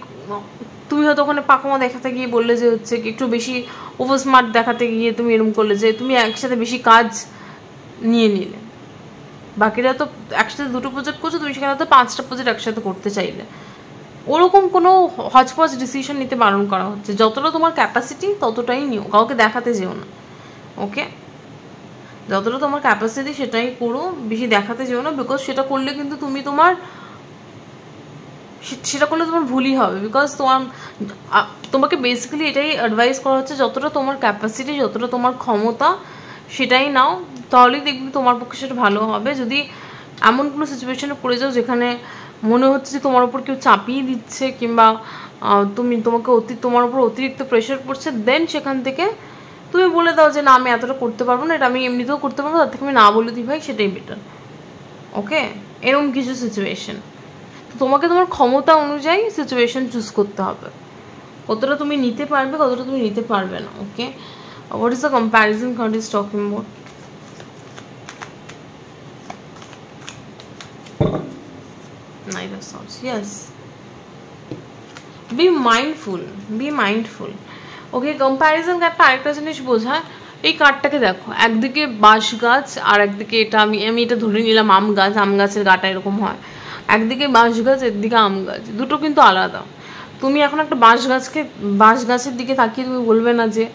তুমি হয়তো ওখানে পাকামা দেখাতে গিয়ে বললে যে হচ্ছে একটু বেশি ওভার স্মার্ট দেখাতে গিয়ে তুমি এরকম করলে যে তুমি একসাথে বেশি কাজ নিয়ে নিলে, বাকিরা তো একসাথে 2টো প্রজেক্ট করছো, তুমি সেখানে তো 5টা প্রজেক্ট একসাথে করতে চাইলে, ওরকম কোনো হজপজ ডিসিশন নিতে বারণ করা হচ্ছে। যতটা তোমার ক্যাপাসিটি ততটাই নিও, কাউকে দেখাতে যেও না। ওকে, যতটা তোমার ক্যাপাসিটি সেটাই করো, বেশি দেখাতে যেও না, বিকজ সেটা করলে কিন্তু সেটা করলে তোমার ভুলই হবে। বিকজ তোমাকে বেসিক্যালি এটাই অ্যাডভাইস করা হচ্ছে যতটা তোমার ক্যাপাসিটি, যতটা তোমার ক্ষমতা সেটাই নাও, তাহলেই দেখবি তোমার পক্ষে সেটা ভালো হবে। যদি এমন কোনো সিচুয়েশনে পড়ে যাও যেখানে মনে হচ্ছে যে তোমার উপর কেউ চাপিয়ে দিচ্ছে কিংবা তোমার উপর অতিরিক্ত প্রেশার পড়ছে, দেন সেখান থেকে তুমি বলে দাও যে না আমি এতটা করতে পারবো না, এটা আমি এমনিতেও করতে পারবো, তার থেকে আমি না বলে দিই ভাই, সেটাই বেটার। ওকে, এরকম কিছু সিচুয়েশন তোমাকে তোমার ক্ষমতা অনুযায়ী সিচুয়েশন চুজ করতে হবে, কতটা তুমি নিতে পারবে, কতটা তুমি নিতে পারবে না। Okay, what is the comparison card is talking about? Knight of Swords, yes. Be mindful. Okay, comparison কার্ডটা আরেকটা জিনিস বোঝায়। এই কার্ডটাকে দেখো, একদিকে বাঁশ গাছ আর একদিকে এটা আমি এটা ধরে নিলাম আম গাছের গাটা এরকম হয়, একদিকে বাঁশ গাছ, একদিকে আম গাছ, দুটো কিন্তু আলাদা। তুমি এখন একটা বাঁশ গাছের দিকে তাকিয়ে তুমি বলবে না যে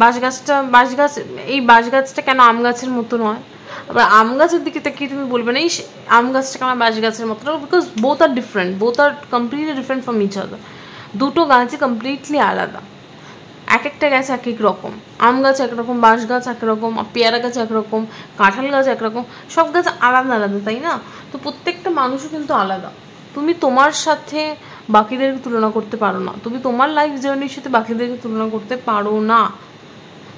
বাঁশ গাছটা কেন আম গাছের মতো নয়, আবার আম গাছের দিকে তাকিয়ে তুমি বলবে না আম গাছটা কেন বাঁশ গাছের মতো নয়, because both are different, both are completely different from each other. দুটো গাছই কমপ্লিটলি আলাদা, এক একটা গাছ এক এক রকম, আম গাছ একরকম, বাঁশ গাছ একরকম, পেয়ারা গাছ একরকম, কাঁঠাল গাছ একরকম, সব গাছ আলাদা আলাদা, তাই না? তো প্রত্যেকটা মানুষও কিন্তু আলাদা। তুমি তোমার সাথে বাকিদেরকে তুলনা করতে পারো না, তুমি তোমার লাইফ জার্নির সাথে বাকিদেরকে তুলনা করতে পারো না।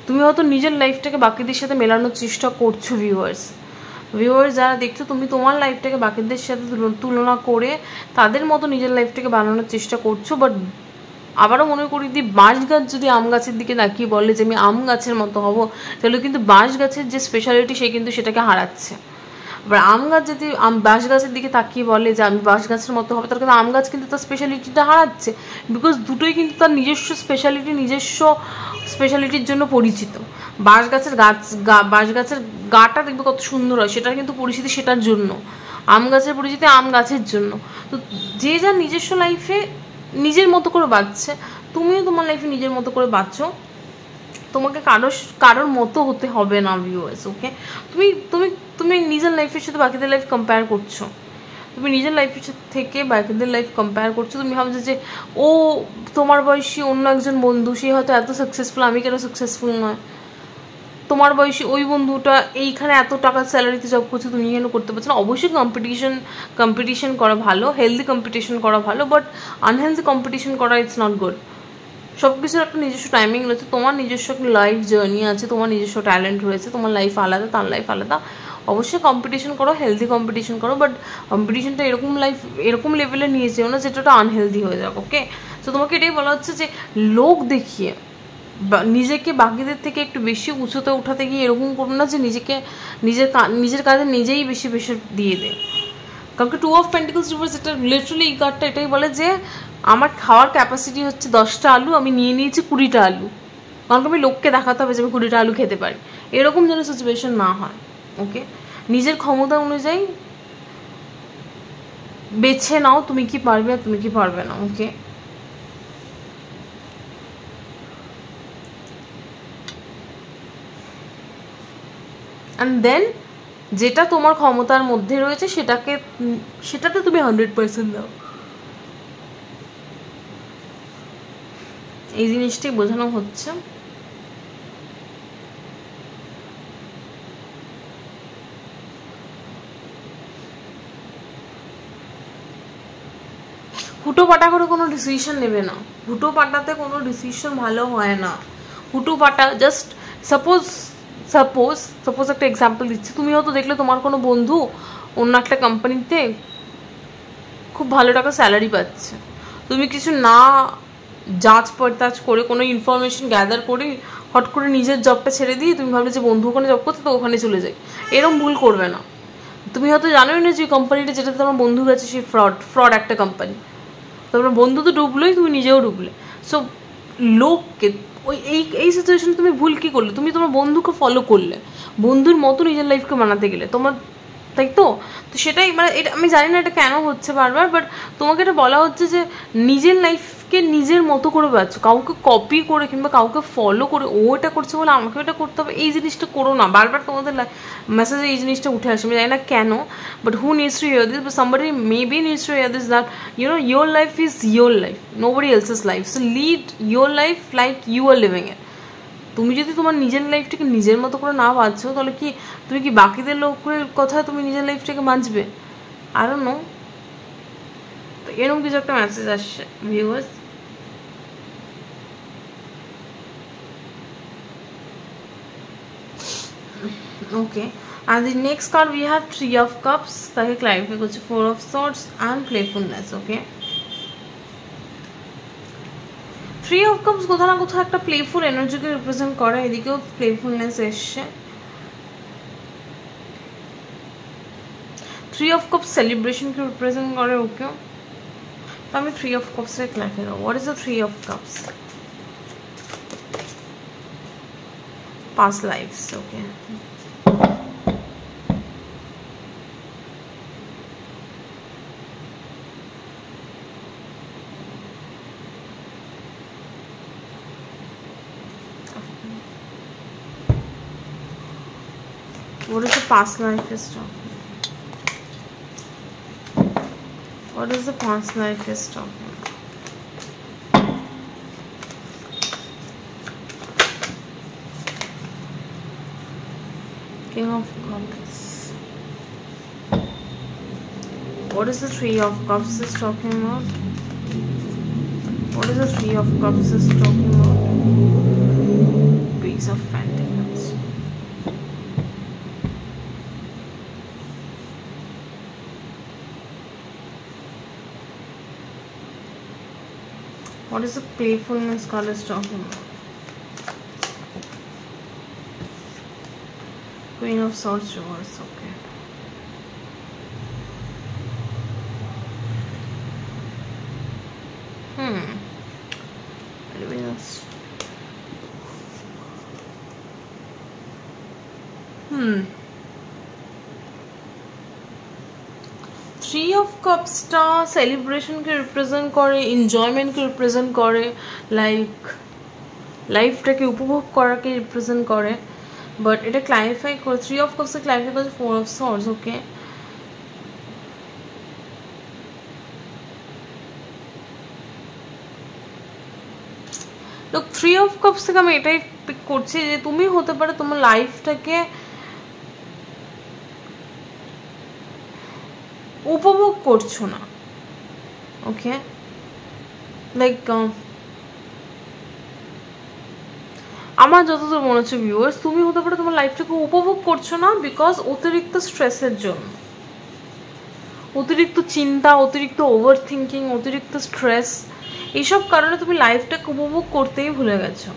তুমি হয়তো নিজের লাইফটাকে বাকিদের সাথে মেলানোর চেষ্টা করছো। ভিউয়ার্স যারা দেখছো, তুমি তোমার লাইফটাকে বাকিদের সাথে তুলনা করে তাদের মতো নিজের লাইফটাকে বানানোর চেষ্টা করছো। বাট আবারও মনে করি দিই, বাঁশ গাছ যদি আম গাছের দিকে তাকিয়ে বলে যে আমি আম গাছের মতো হব, তাহলে কিন্তু বাঁশ গাছের যে স্পেশালিটি সে কিন্তু সেটাকে হারাচ্ছে। এবার আম গাছ যদি বাঁশ গাছের দিকে তাকিয়ে বলে যে আমি বাঁশ গাছের মতো হবে, তার কিন্তু আম গাছ কিন্তু তার স্পেশালিটিটা হারাচ্ছে, বিকজ দুটোই কিন্তু তার নিজস্ব স্পেশালিটির জন্য পরিচিত। বাঁশ গাছের গাটা দেখবে কত সুন্দর হয়, সেটার কিন্তু পরিচিতি সেটার জন্য, আম গাছের পরিচিতি আম গাছের জন্য। তো যে যার নিজস্ব লাইফে নিজের মতো করে বাঁচছে, তুমিও তোমার লাইফে নিজের মতো করে বাঁচো, তোমাকে কারোর মতো হতে হবে না ভিউয়ার্স। ওকে, তুমি তুমি তুমি নিজের লাইফের সাথে বাকিদের লাইফ কম্পেয়ার করছো, তুমি নিজের লাইফের থেকে বাকিদের লাইফ কম্পেয়ার করছো। তুমি ভাবছো যে ও তোমার বয়সী অন্য একজন বন্ধু, সে হয়তো এত সাকসেসফুল, আমি কেন সাকসেসফুল নয়? তোমার বয়সী ওই বন্ধুটা এইখানে এত টাকার স্যালারিতে জব করছে, তুমি কেন করতে পারছো না? অবশ্যই কম্পিটিশন করা ভালো, হেলদি কম্পিটিশন করা ভালো, বাট আনহেলদি কম্পিটিশন করা ইটস নট গুড। সব কিছুর একটা নিজস্ব টাইমিং রয়েছে, তোমার নিজস্ব একটা লাইফ জার্নি আছে, তোমার নিজস্ব ট্যালেন্ট রয়েছে, তোমার লাইফ আলাদা, তার লাইফ আলাদা। অবশ্যই কম্পিটিশন করো, হেলদি কম্পিটিশন করো, বাট কম্পিটিশনটা এরকম লেভেলে নিয়ে যেও না যেটা আনহেলদি হয়ে যাবে। ওকে, তো তোমাকে এটাই বলা হচ্ছে যে লোক দেখিয়ে নিজেকে বাকিদের থেকে একটু বেশি উঁচুতে উঠাতে গিয়ে এরকম করো না যে নিজের কাজে নিজেই বেশি দিয়ে দেয়। কারণ কি 2 of Pentacles রিভার্স, এটা লিটারালি এই কার্ডটা এটাই বলে যে আমার খাওয়ার ক্যাপাসিটি হচ্ছে 10টা আলু, আমি নিয়ে নিয়েছি 20টা আলু, কারণ আমি লোককে দেখাতে হবে যে আমি 20টা আলু খেতে পারি, এরকম যেন সিচুয়েশন না হয়। ওকে, নিজের ক্ষমতা অনুযায়ী বেছে নাও তুমি কি পারবে আর তুমি কি পারবে না। ওকে, অ্যান্ড দেন যেটা তোমার ক্ষমতার মধ্যে রয়েছে সেটাতে তুমি 100% দাও। এই জিনিসটাই বোঝানো হচ্ছে। হুটো পাটা করে কোনো ডিসিশন নেবে না, হুটো পাটাতে কোনো ডিসিশন ভালো হয় না। হুটো পাটা জাস্ট সাপোজ একটা এক্সাম্পল দিচ্ছি, তুমি হয়তো দেখলে তোমার কোনো বন্ধু অন্য একটা কোম্পানিতে খুব ভালো টাকা স্যালারি পাচ্ছে, তুমি কিছু না যাচ পড়তাছ করে কোনো ইনফরমেশন গ্যাদার করে হট করে নিজের জবটা ছেড়ে দিয়ে তুমি ভাবলে যে বন্ধু ওখানে জব করছে তো ওখানে চলে যাই, এরকম ভুল করবে না। তুমি হয়তো জানোই না যে কোম্পানিটা যেটাতে তোমার বন্ধু গেছে সেই ফ্রড একটা কোম্পানি, তোমার বন্ধু তো ডুবলোই, তুমি নিজেও ডুবলে। সো লোককে এই সিচুয়েশনে তুমি ভুল কী করলে? তুমি তোমার বন্ধুকে ফলো করলে, বন্ধুর মতো নিজের লাইফকে বানাতে গেলে তোমার, তাই তো? তো সেটাই মানে এটা আমি জানি না এটা কেন হচ্ছে বারবার, বাট তোমাকে এটা বলা হচ্ছে যে নিজের লাইফকে নিজের মতো করে বাঁচো, কাউকে কপি করে কিংবা কাউকে ফলো করে ও এটা করছে বলে আমাকে এটা করতে হবে, এই জিনিসটা করো না। বারবার তোমাদের মেসেজে এই জিনিসটা উঠে আসে, আমি জানি না কেন, but who needs to here this, but somebody maybe needs to here this, that your life is your life, nobody else's life, so lead your life like you are living it. তুমি যদি তোমার নিজের লাইফটাকে নিজের মতো করে না বাঁচো, তাহলে কি তুমি কি বাকিদের লোকের কথা তুমি নিজের লাইফটাকে বাঁচবে? I don't know, তো এরকম কিছু একটা মেসেজ আসছে viewers. Okay, and the next card we have 3 of Cups, তাকে ক্লারিফাই করছে 4 of Swords and playfulness. Okay, 3 of Cups কোথাও না কোথাও একটা প্লেফুল এনার্জিকে রিপ্রেজেন্ট করে, এদিকেও প্লেফুলনেস এসছে। 3 of Cups সেলিব্রেশনকে রিপ্রেজেন্ট করে। ওকে, তো আমি 3 of Cups এর ক্লারিফাই করব। What is the 3 of Cups? past lives. Okay, what is the past life is talking? What is the past life is talking? King of Cups. What is the 3 of Cups is talking about? What is the 3 of Cups is talking about? Page of Pentacles. What is the playfulness card is talking about? Queen of Swords reverse. Okay. Three of কাপসটা সেলিব্রেশনকে represent করে, এনজয়মেন্টকে represent করে, লাইফটাকে উপভোগ করাকে represent করে। But এটা ক্লারিফাই করে, থ্রি অফ কাপসে ক্লারিফাই করে ফোর অফ সর্ডস। ওকে, তো থ্রি অফ কাপস থেকে আমি এটাই পিক করছি যে তুমি হতে পারে তোমার লাইফটাকে উপভোগ করছো না। ওকে, লাইক আমার যতদূর মনে হচ্ছে ভিউয়ার্স, তুমি হতে পারে তোমার লাইফটাকে উপভোগ করছো না বিকজ অতিরিক্ত স্ট্রেসের জন্য, অতিরিক্ত চিন্তা, অতিরিক্ত ওভার থিঙ্কিং, অতিরিক্ত স্ট্রেস, এইসব কারণে তুমি লাইফটাকে উপভোগ করতেই ভুলে গেছো।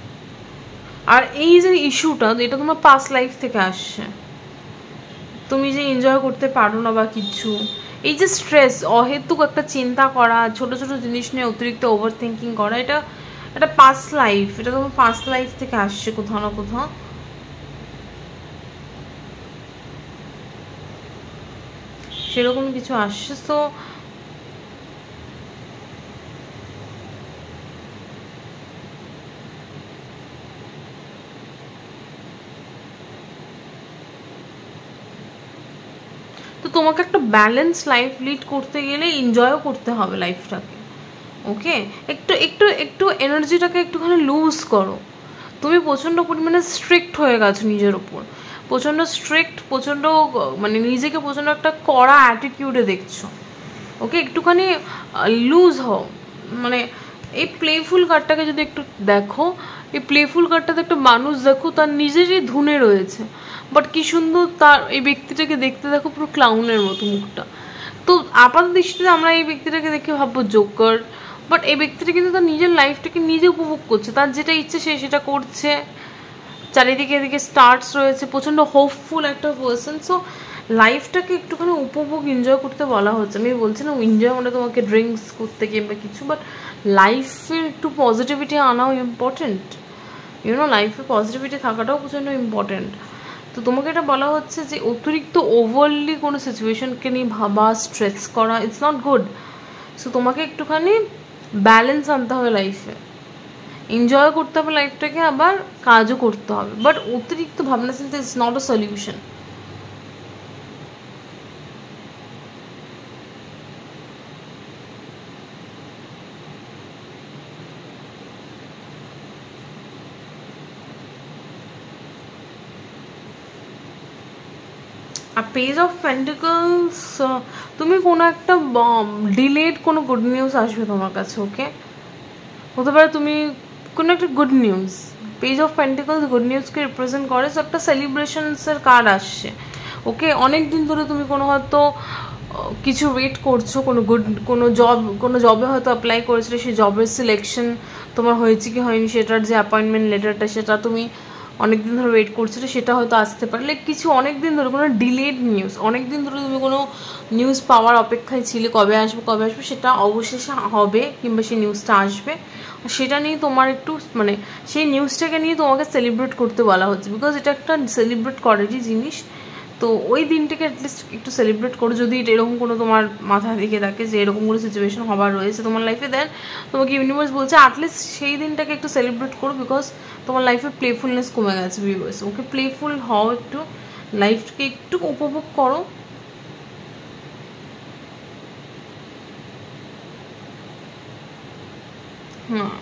আর এই যে ইস্যুটা, এটা তোমার পাস্ট লাইফ থেকে আসছে, তুমি যে এনজয় করতে পারো না বা কিছু, এই যে স্ট্রেস, অহেতুক একটা চিন্তা করা, ছোট ছোট জিনিস নিয়ে অতিরিক্ত ওভার থিঙ্কিং করা, এটা পাস্ট লাইফ, এটা তোমার পাস্ট লাইফ থেকে আসছে কোথাও না কোথাও। সেরকম কিছু আসছে। সো তো তোমাকে একটা ব্যালেন্স লাইফ লিড করতে গেলে এনজয়ও করতে হবে লাইফটাকে। ওকে, একটু একটু একটু এনার্জিটাকে একটুখানি লুজ করো। তুমি প্রচণ্ড পরিমাণে স্ট্রিক্ট হয়ে গেছো নিজের ওপর, প্রচণ্ড স্ট্রিক্ট, প্রচণ্ড মানে নিজেকে প্রচণ্ড একটা কড়া অ্যাটিটিউডে দেখছো। ওকে, একটুখানি লুজ হও। মানে এই প্লেফুল কার্ডটাকে যদি একটু দেখো, এই প্লেফুল কার্ডটাতে একটা মানুষ দেখো, তার নিজেরই ধুনে রয়েছে, বাট কি সুন্দর তার এই ব্যক্তিটাকে দেখতে দেখো, পুরো ক্লাউনের মতো মুখটা। তো আপাত দৃষ্টিতে আমরা এই ব্যক্তিটাকে দেখে ভাববো জোকার, বাট এই ব্যক্তিটা কিন্তু তার নিজের লাইফটাকে নিজে উপভোগ করছে, তার যেটা ইচ্ছে সে সেটা করছে, চারিদিকে এদিকে স্টার্টস রয়েছে, প্রচণ্ড হোপফুল একটা পার্সন। সো লাইফটাকে একটুখানি উপভোগ, এনজয় করতে বলা হচ্ছে। আমি বলছি না এনজয় মানে তোমাকে ড্রিঙ্কস করতে কিংবা কিছু, বাট লাইফে একটু পজিটিভিটি আনাও ইম্পর্টেন্ট, ইউনো, লাইফে পজিটিভিটি থাকাটাও প্রচণ্ড ইম্পর্টেন্ট। তো তোমাকে এটা বলা হচ্ছে যে অতিরিক্ত ওভারলি কোনো সিচুয়েশনকে নিয়ে ভাবা, স্ট্রেস করা, ইটস নট গুড। সো তোমাকে একটুখানি ব্যালেন্স আনতে হবে লাইফে, এনজয় করতে হবে লাইফটাকে, আবার কাজও করতে হবে, বাট অতিরিক্ত ভাবনা চিন্তা ইজ নট আ সলিউশন। আর পেজ অফ পেন্টিকলস, তুমি কোনো একটা ডিলেড কোনো গুড নিউজ আসবে তোমার কাছে। ওকে, হতে পারে তুমি কোনো একটা good news, page of pentacles good নিউজকে রিপ্রেজেন্ট করে। সো একটা সেলিব্রেশনসের কার্ড আসছে। ওকে, অনেক দিন ধরে তুমি কোনো হয়তো কিছু ওয়েট করছো, কোনো জবে হয়তো অ্যাপ্লাই করেছিলে, সেই জবের সিলেকশন তোমার হয়েছে কি হয়নি, সেটার যে অ্যাপয়েন্টমেন্ট লেটারটা সেটা তুমি অনেক দিন ধরে ওয়েট করছিলে, সেটা হয়তো আসতে পারে। লাইক কিছু অনেক দিন ধরে কোনো ডিলেড নিউজ, অনেক দিন ধরে তুমি কোনো নিউজ পাওয়ার অপেক্ষায় ছিলে, কবে আসবে, সেটা অবশেষে হবে, কিংবা সেই নিউজটা আসবে। সেটা নিয়ে তোমার একটু মানে সেই নিউজটাকে নিয়ে তোমাকে সেলিব্রেট করতে বলা হচ্ছে, বিকজ এটা একটা সেলিব্রেট করারই জিনিস। তো ওই দিনটাকে অ্যাটলিস্ট একটু সেলিব্রেট করো, যদি এরকম কোনো তোমার মাথায় দিকে থাকে যে এরকম কোনো সিচুয়েশন হবার রয়েছে তোমার লাইফে, দেন তোমাকে ইউনিভার্স বলছে অ্যাটলিস্ট সেই দিনটাকে একটু সেলিব্রেট করো, বিকজ তোমার লাইফে প্লেফুলনেস কমে গেছে ভিউয়ার্স। ওকে, প্লেফুল হও, একটু লাইফকে একটু উপভোগ করো। হ্যাঁ,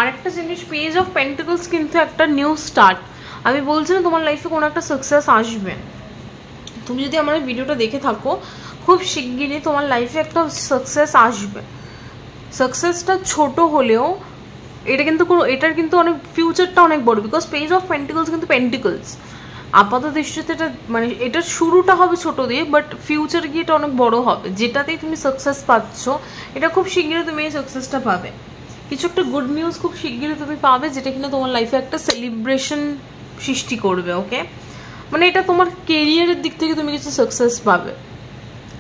আরেকটা জিনিস, পেজ অফ পেন্টিকলস কিন্তু একটা নিউ স্টার্ট। আমি বলছি না তোমার লাইফে কোনো একটা সাকসেস আসবে, তুমি যদি আমার ভিডিওটা দেখে থাকো, খুব শিগগিরই তোমার লাইফে একটা সাকসেস আসবে। সাকসেসটা ছোট হলেও এটার কিন্তু অনেক ফিউচারটা অনেক বড়, বিকজ পেজ অফ পেন্টিকলস কিন্তু পেন্টিকলস, আপাত দৃষ্টিতে এটা মানে এটার শুরুটা হবে ছোট দিয়ে, বাট ফিউচার গিয়ে এটা অনেক বড় হবে। যেটাতেই তুমি সাকসেস পাচ্ছ, এটা খুব শিগগিরই তুমি এই সাকসেসটা পাবে। কিছু একটা গুড নিউজ খুব শিগগিরই তুমি পাবে, যেটা কিনা তোমার লাইফে একটা সেলিব্রেশন সৃষ্টি করবে। ওকে, মানে এটা তোমার কেরিয়ারের দিক থেকে তুমি কিছু সাকসেস পাবে,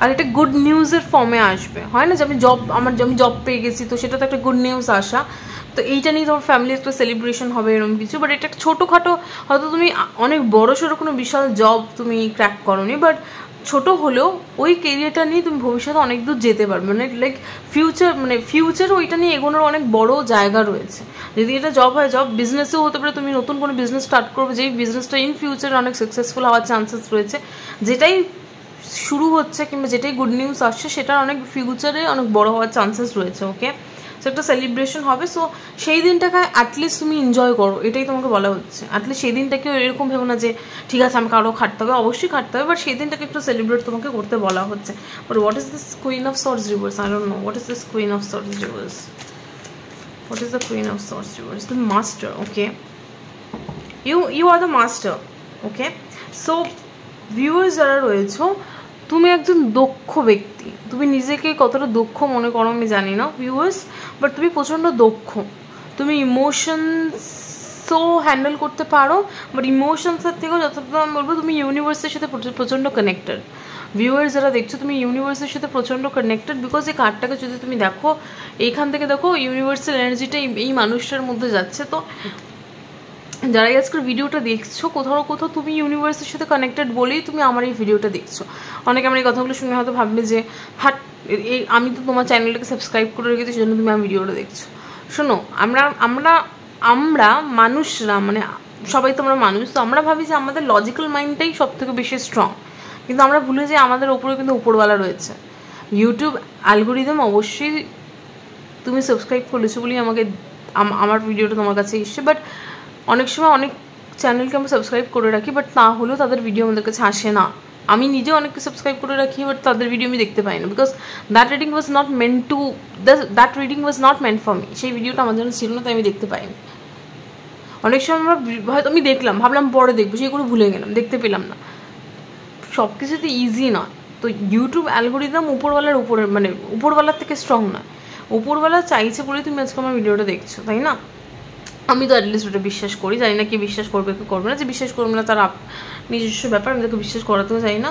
আর এটা গুড নিউজের ফর্মে আসবে। হয় না যে আমি জব পেয়ে গেছি, তো সেটা তো একটা গুড নিউজ আসা। তো এইটা নিয়ে তোমার ফ্যামিলির একটা সেলিব্রেশন হবে এরকম কিছু, বাট এটা ছোটোখাটো, হয়তো তুমি অনেক বড় সড়ো কোনো বিশাল জব তুমি ক্র্যাক করোনি, বাট ছোট হলেও ওই কেরিয়ারটা নিয়ে তুমি ভবিষ্যতে অনেক দূর যেতে পারবে। মানে লাইক ফিউচারও ওইটা নিয়ে এগোনোর অনেক বড় জায়গা রয়েছে। যদি এটা জব হয়, জব বিজনেসেও হতে পারে, তুমি নতুন কোনো বিজনেস স্টার্ট করবে, যেই বিজনেসটা ইন ফিউচারে অনেক সাকসেসফুল হওয়ার চান্সেস রয়েছে। যেটাই শুরু হচ্ছে কিংবা যেটাই গুড নিউজ আসছে, সেটার অনেক ফিউচারে অনেক বড় হওয়ার চান্সেস রয়েছে। ওকে, সো একটা সেলিব্রেশন হবে। সো সেই দিনটাকে অ্যাটলিস্ট তুমি এনজয় করো, এটাই তোমাকে বলা হচ্ছে। অ্যাটলিস্ট সেই দিনটাকে এরকম ভেবো না যে ঠিক আছে আমাকে আরও খাটতে হবে, অবশ্যই খাটতে হবে, বাট সেই দিনটাকে একটু সেলিব্রেট তোমাকে করতে বলা হচ্ছে। But what is this queen of swords reverse? I don't know what is this queen of swords reverse. What is the queen of swords reverse? The master. Okay, you are the master. Okay, so viewers যারা রয়েছো, তুমি একজন দক্ষ ব্যক্তি। তুমি নিজেকে কতটা দক্ষ মনে করো আমি জানি না ভিউয়ার্স, বাট তুমি প্রচণ্ড দক্ষ। তুমি ইমোশনসও হ্যান্ডেল করতে পারো, বাট ইমোশনসের থেকেও যতটা আমি বলবো তুমি ইউনিভার্সের সাথে প্রচণ্ড কানেক্টেড। ভিউয়ার্স যারা দেখছো, তুমি ইউনিভার্সের সাথে প্রচণ্ড কানেক্টেড, বিকজ এই কার্ডটাকে যদি তুমি দেখো, এইখান থেকে দেখো ইউনিভার্সাল এনার্জিটা এই মানুষটার মধ্যে যাচ্ছে। তো যারাই আজকের ভিডিওটা দেখছো, কোথাও কোথাও তুমি ইউনিভার্সের সাথে কানেক্টেড বলেই তুমি আমার এই ভিডিওটা দেখছো। অনেকে আমার এই কথাগুলো শুনে হয়তো ভাববে যে হাট, আমি তো তোমার চ্যানেলটাকে সাবস্ক্রাইব করে রেখেছি, সেজন্য তুমি আমার ভিডিওটা দেখছো। শোনো, আমরা মানুষরা, মানে সবাই তো আমরা মানুষ, তো আমরা ভাবি যে আমাদের লজিক্যাল মাইন্ডটাই সব থেকে বেশি স্ট্রং, কিন্তু আমরা ভুলে যাই আমাদের ওপরে কিন্তু উপরওয়ালা রয়েছে। ইউটিউব অ্যালগোরিদম অবশ্যই তুমি সাবস্ক্রাইব করেছো বলেই আমার ভিডিওটা তোমার কাছে এসছে, বাট অনেক সময় অনেক চ্যানেলকে আমরা সাবস্ক্রাইব করে রাখি, বাট তা হলেও তাদের ভিডিও আমাদের কাছে আসে না। আমি নিজেও অনেককে সাবস্ক্রাইব করে রাখি, বাট তাদের ভিডিও আমি দেখতে পাই না, because that reading was not meant for me. সেই ভিডিওটা আমার জন্য ছিল না, তাই আমি দেখতে পাইনি। অনেক সময় আমরা হয়তো আমি দেখলাম, ভাবলাম পরে দেখবো, সেগুলো ভুলে গেলাম, দেখতে পেলাম না। সব কিছুতে ইজি নয়। তো ইউটিউব অ্যালগোরিদম উপরওয়ালার উপরে, মানে উপরওয়ালার থেকে স্ট্রং নয়। উপরওয়ালা চাইছে বলেই তুমি আজকে আমার ভিডিওটা দেখছো, তাই না? আমি তো অ্যাটলিস্ট ওটা বিশ্বাস করি, জানি না কি বিশ্বাস করবে কি করবে না, যে বিশ্বাস করবে না তার নিজস্ব ব্যাপার, আমি তাকে বিশ্বাস করাতেও চাই না।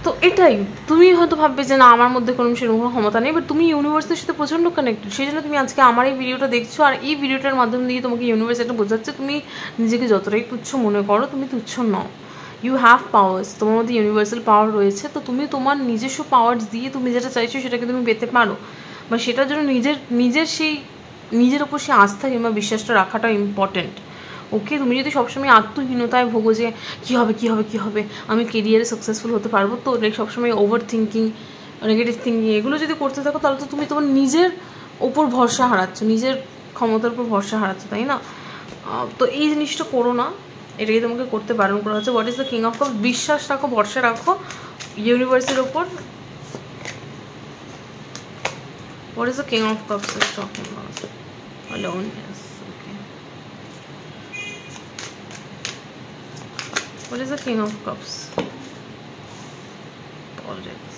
তো এটাই, তুমি হয়তো ভাববে যে না আমার মধ্যে কোনো সেরকম ক্ষমতা নেই, বাট তুমি ইউনিভার্সের সাথে প্রচণ্ড কানেক্টেড, সেই জন্য তুমি আজকে আমার এই ভিডিওটা দেখছো। আর এই ভিডিওটার মাধ্যম দিয়ে তোমাকে ইউনিভার্স একটা বোঝাচ্ছে, তুমি নিজেকে যতটাই তুচ্ছ মনে করো, তুমি তুচ্ছ নও। ইউ হ্যাভ পাওয়ার্স, তোমার মধ্যে ইউনিভার্সাল পাওয়ার রয়েছে। তো তুমি তোমার নিজস্ব পাওয়ার্স দিয়ে তুমি যেটা চাইছো সেটাকে তুমি পেতে পারো, বা সেটার জন্য নিজের ওপর সে আস্থা কিংবা বিশ্বাসটা রাখাটা ইম্পর্টেন্ট। ওকে, তুমি যদি সবসময় আত্মহীনতায় ভোগো যে কী হবে আমি কেরিয়ারে সাকসেসফুল হতে পারবো, তো সবসময় ওভার থিঙ্কিং, নেগেটিভ থিঙ্কিং এগুলো যদি করতে থাকো, তাহলে তো তুমি তোমার নিজের ওপর ভরসা হারাচ্ছ, নিজের ক্ষমতার উপর ভরসা হারাচ্ছ, তাই না? তো এই জিনিসটা করো না, এটাকে তোমাকে করতে বারণ করা হচ্ছে। What is the king of cups? বিশ্বাস রাখো, ভরসা রাখো ইউনিভার্সের ওপর। What is the King of Cups is talking about? Alone, yes. Okay. What is the King of Cups? Politics.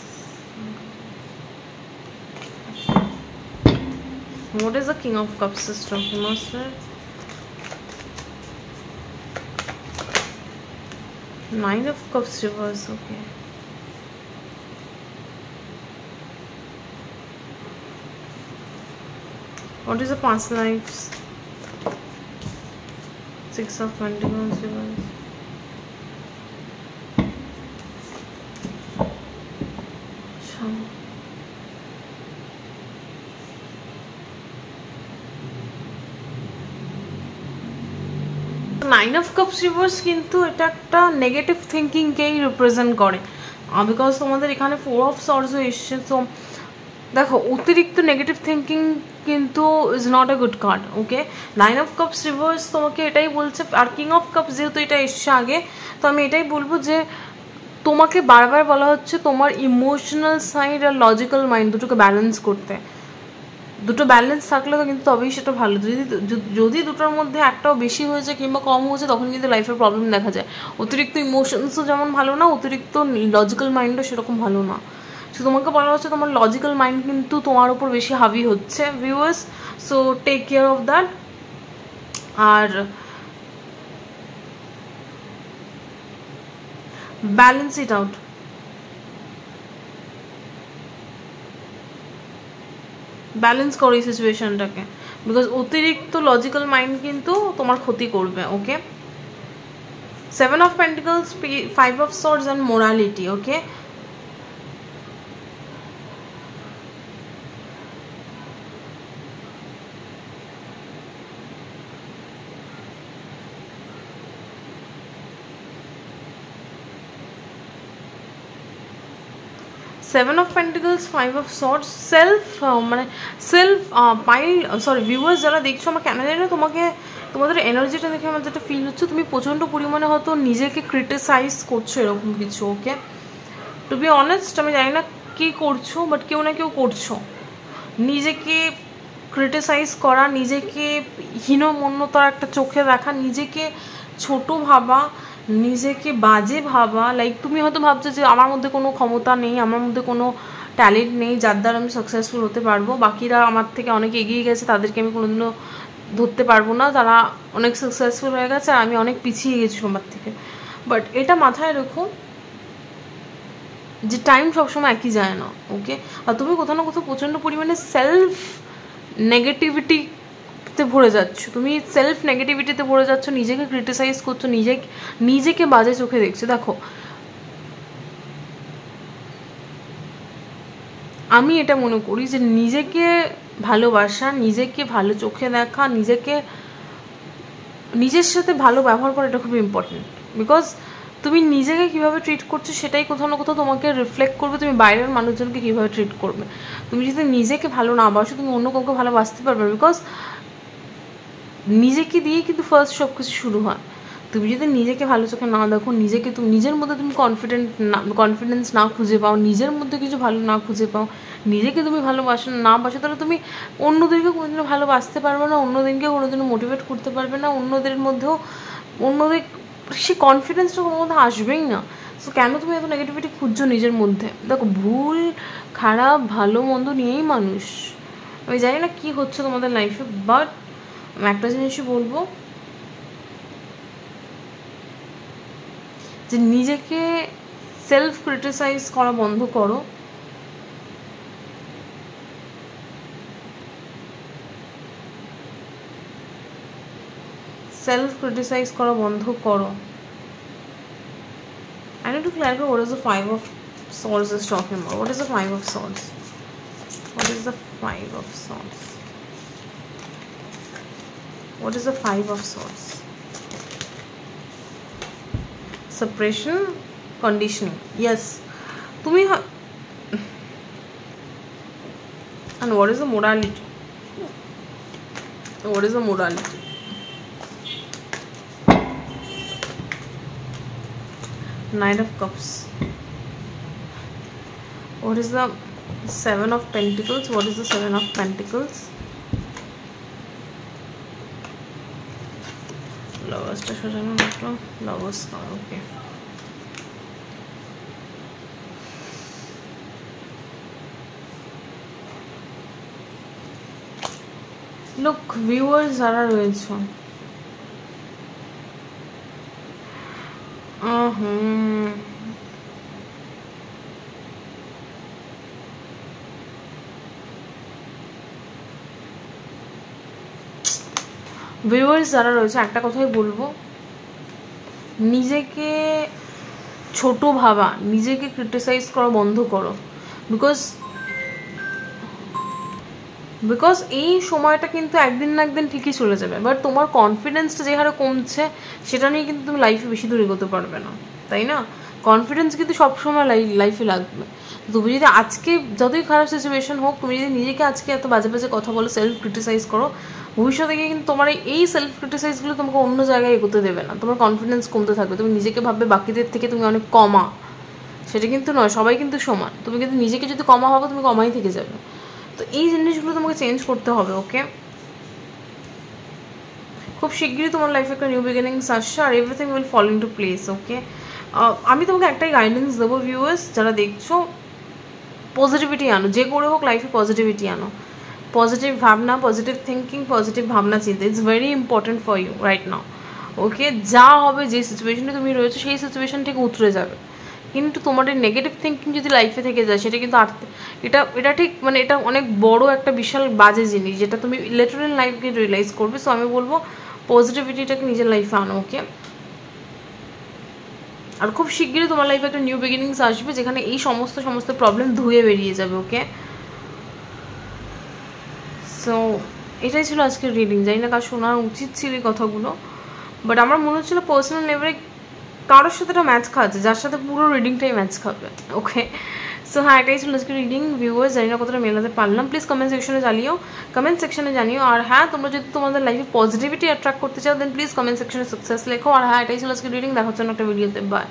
What is the King of Cups is talking about, sir? Nine of Cups reverse, okay. What is the past lives? Six of Pentacles reverse. Nine of cups reverse কিন্তু এটা একটা negative থিঙ্কিংকেই represent করে, because তোমাদের এখানে four of সর্টসও এসছে। তো দেখো, অতিরিক্ত নেগেটিভ থিঙ্কিং কিন্তু is not a good card. Okay, nine of cups reverse তোমাকে এটাই বলছে। আর কিং অফ কাপস যেহেতু এটা এসছে আগে, তো আমি এটাই বলবো যে তোমাকে বারবার বলা হচ্ছে তোমার ইমোশনাল সাইড আর লজিক্যাল মাইন্ড দুটোকে ব্যালেন্স করতে। দুটো ব্যালেন্স থাকলে তো কিন্তু তবেই সেটা ভালো। যদি দুটোর মধ্যে একটাও বেশি হয়েছে কিংবা কম হয়েছে তখন কিন্তু লাইফের প্রবলেম দেখা যায়। অতিরিক্ত ইমোশনসও যেমন ভালো না, অতিরিক্ত লজিক্যাল মাইন্ডও সেরকম ভালো না। সো তোমাকে বলা হচ্ছে তোমার লজিক্যাল মাইন্ড কিন্তু তোমার উপর বেশি হাবি হচ্ছে viewers, so take care of that. আর ব্যালেন্স ইট আউট, ব্যালেন্স করো এই সিচুয়েশনটাকে, বিকজ অতিরিক্ত লজিক্যাল মাইন্ড কিন্তু তোমার ক্ষতি করবে। Okay, 7 of Pentacles, 5 of Swords and morality. Okay, seven of pentacles, 5 of Swords, মানে সেলফ সরি ভিউয়ার্স যারা দেখছো, আমার কেন জানি না তোমাদের এনার্জিটা দেখে আমার যেটা ফিল হচ্ছে তুমি প্রচণ্ড পরিমাণে হয়তো নিজেকে ক্রিটিসাইজ করছো এরকম কিছু। ওকে, টু বি অনেস্ট আমি জানি না কী করছো, বাট কেউ না কেউ করছো। নিজেকে ক্রিটিসাইজ করা, নিজেকে হীনমন্যতার একটা চোখে দেখা, নিজেকে ছোট ভাবা, নিজেকে বাজে ভাবা। লাইক তুমি হয়তো ভাবছো যে আমার মধ্যে কোনো ক্ষমতা নেই, আমার মধ্যে কোনো ট্যালেন্ট নেই যার দ্বারা আমি সাকসেসফুল হতে পারবো, বাকিরা আমার থেকে অনেক এগিয়ে গেছে, তাদেরকে আমি কোনোদিনও ধরতে পারবো না, তারা অনেক সাকসেসফুল হয়ে গেছে আর আমি অনেক পিছিয়ে গেছি সবার থেকে। বাট এটা মাথায় রেখো যে টাইম সবসময় একই যায় না। ওকে, আর তুমি কোথাও না কোথাও প্রচণ্ড পরিমাণে সেলফ নেগেটিভিটিতে ভরে যাচ্ছ, তুমি সেলফ নেগেটিভিটিতে ভরে যাচ্ছ, নিজেকে ক্রিটিসাইজ করছো, নিজেকে বাজে চোখে দেখছো। দেখো, আমি এটা মনে করি যে নিজেকে ভালোবাসা, নিজেকে ভালো চোখে দেখা, নিজের সাথে ভালো ব্যবহার করা, এটা খুব ইম্পর্টেন্ট। বিকজ তুমি নিজেকে কীভাবে ট্রিট করছো সেটাই কোথাও না কোথাও তোমাকে রিফ্লেক্ট করবে তুমি বাইরের মানুষজনকে কীভাবে ট্রিট করবে। তুমি যদি নিজেকে ভালো না বাসো তুমি অন্য কাউকে ভালোবাসতে পারবে, বিকজ নিজেকে দিয়েই কিন্তু ফার্স্ট সব কিছু শুরু হয়। তুমি যদি নিজেকে ভালো চোখে না দেখো, নিজের মধ্যে তুমি কনফিডেন্স না খুঁজে পাও, নিজের মধ্যে কিছু ভালো না খুঁজে পাও, নিজেকে তুমি ভালোবাসো না বাসো, তাহলে তুমি অন্যদেরকে কোনোদিনও ভালোবাসতে পারবে না, অন্যদিনকে কোনোদিনও মোটিভেট করতে পারবে না, অন্যদের সেই কনফিডেন্সটা কোনো মধ্যে আসবেই না। সো কেন তুমি এত নেগেটিভিটি খুঁজছো নিজের মধ্যে? দেখো, ভুল খারাপ ভালো মন্দ নিয়েই মানুষ। আমি জানি না কী হচ্ছে তোমাদের লাইফে, বাট আমি একটা জিনিসই বলবো যে নিজেকে সেলফ ক্রিটিসাইজ করা বন্ধ করো। সেলফ ক্রিটিসাইজ করা বন্ধ করো। I need to clarify what is the 5 of Swords is talking about. What is the 5 of Swords? What is the 5 of Swords? What is the 5 of Swords? Suppression, conditioning. Yes. And what is the morality? What is the morality? Knight of Cups. What is the 7 of Pentacles? What is the 7 of Pentacles? Lovers ta sajano naklo. Lovers ta. Okay. Look, viewers যারা রয়েছে, viewers যারা রয়েছে, একটা কথাই বলবো, নিজেকে ছোট ভাবা, নিজেকে ক্রিটিসাইজ করা বন্ধ করো। বিকজ এই সময়টা কিন্তু একদিন না একদিন ঠিকই চলে যাবে, বাট তোমার কনফিডেন্সটা যে হারে কমছে সেটা নিয়ে কিন্তু তুমি লাইফে বেশি দূর এগোতে পারবে না, তাই না? কনফিডেন্স কিন্তু সবসময় লাইফে লাগবে। তুমি যদি আজকে যতই খারাপ সিচুয়েশন হোক, তুমি যদি নিজেকে আজকে এত বাজে বাজে কথা বলো, সেলফ ক্রিটিসাইজ করো, ভবিষ্যতে গিয়ে কিন্তু তোমার এই সেলফ ক্রিটিসাইজগুলো তোমাকে অন্য জায়গায় এগোতে দেবে না, তোমার কনফিডেন্স কমতে থাকবে, তুমি নিজেকে ভাববে বাকিদের থেকে তুমি অনেক কমা। সেটা কিন্তু নয়, সবাই কিন্তু সমান। তুমি কিন্তু নিজেকে যদি কমা ভাবো তুমি কমাই থেকে যাবে। তো এই জিনিসগুলো তোমাকে চেঞ্জ করতে হবে। ওকে, খুব শিগগিরই তোমার লাইফে একটা নিউ বিগিনিংস আসছে আর everything will fall into place. Okay, আমি তোমাকে একটাই গাইডেন্স দেবো ভিউয়ার্স যারা দেখছো, পজিটিভিটি আনো, যে করে হোক লাইফে পজিটিভিটি আনো, পজিটিভ ভাবনা, পজিটিভ থিঙ্কিং, পজিটিভ ভাবনা চিন্তা, it's very important for you right now. Okay, যা হবে, যে সিচুয়েশনে তুমি রয়েছো সেই সিচুয়েশন থেকে উতরে যাবে, কিন্তু তোমার এই নেগেটিভ থিঙ্কিং যদি লাইফে থেকে যায় সেটা কিন্তু এটা ঠিক মানে এটা অনেক বড় একটা বিশাল বাজে জিনিস যেটা তুমি লিটারাল লাইফকে রিয়েলাইজ করবে। সো আমি বলবো পজিটিভিটিটাকে নিজের লাইফে আনো। ওকে, আর খুব শিগগিরই তোমার লাইফে একটা নিউ বিগিনিংস আসবে যেখানে এই সমস্ত প্রবলেম ধুয়ে বেরিয়ে যাবে। ওকে, সো এটাই ছিল আজকের রিডিং। জানি না কার শোনা উচিত ছিল এই কথাগুলো, বাট আমার মনে হচ্ছিলো পার্সোনাল লেভেলে কারোর সাথে এটা ম্যাচ খাচ্ছে যার সাথে পুরো রিডিংটাই ম্যাচ খাবে। ওকে, সো হ্যাঁ, এটাই ছিল আজকে রিডিং ভিউয়ার্স। জানি না কতটা মেলাতে পারলাম, প্লিজ কমেন্ট সেকশনে জানিও। আর হ্যাঁ, তোমরা যদি তোমাদের লাইফে পজিটিভিটি অ্যাট্রাক্ট করতে চাও দেন প্লিজ কমেন্ট সেকশনে সাকসেস লেখো। আর হ্যাঁ, এটাই ছিল আজকে রিডিং। দেখা হচ্ছে একটা ভিডিওতে, বাই।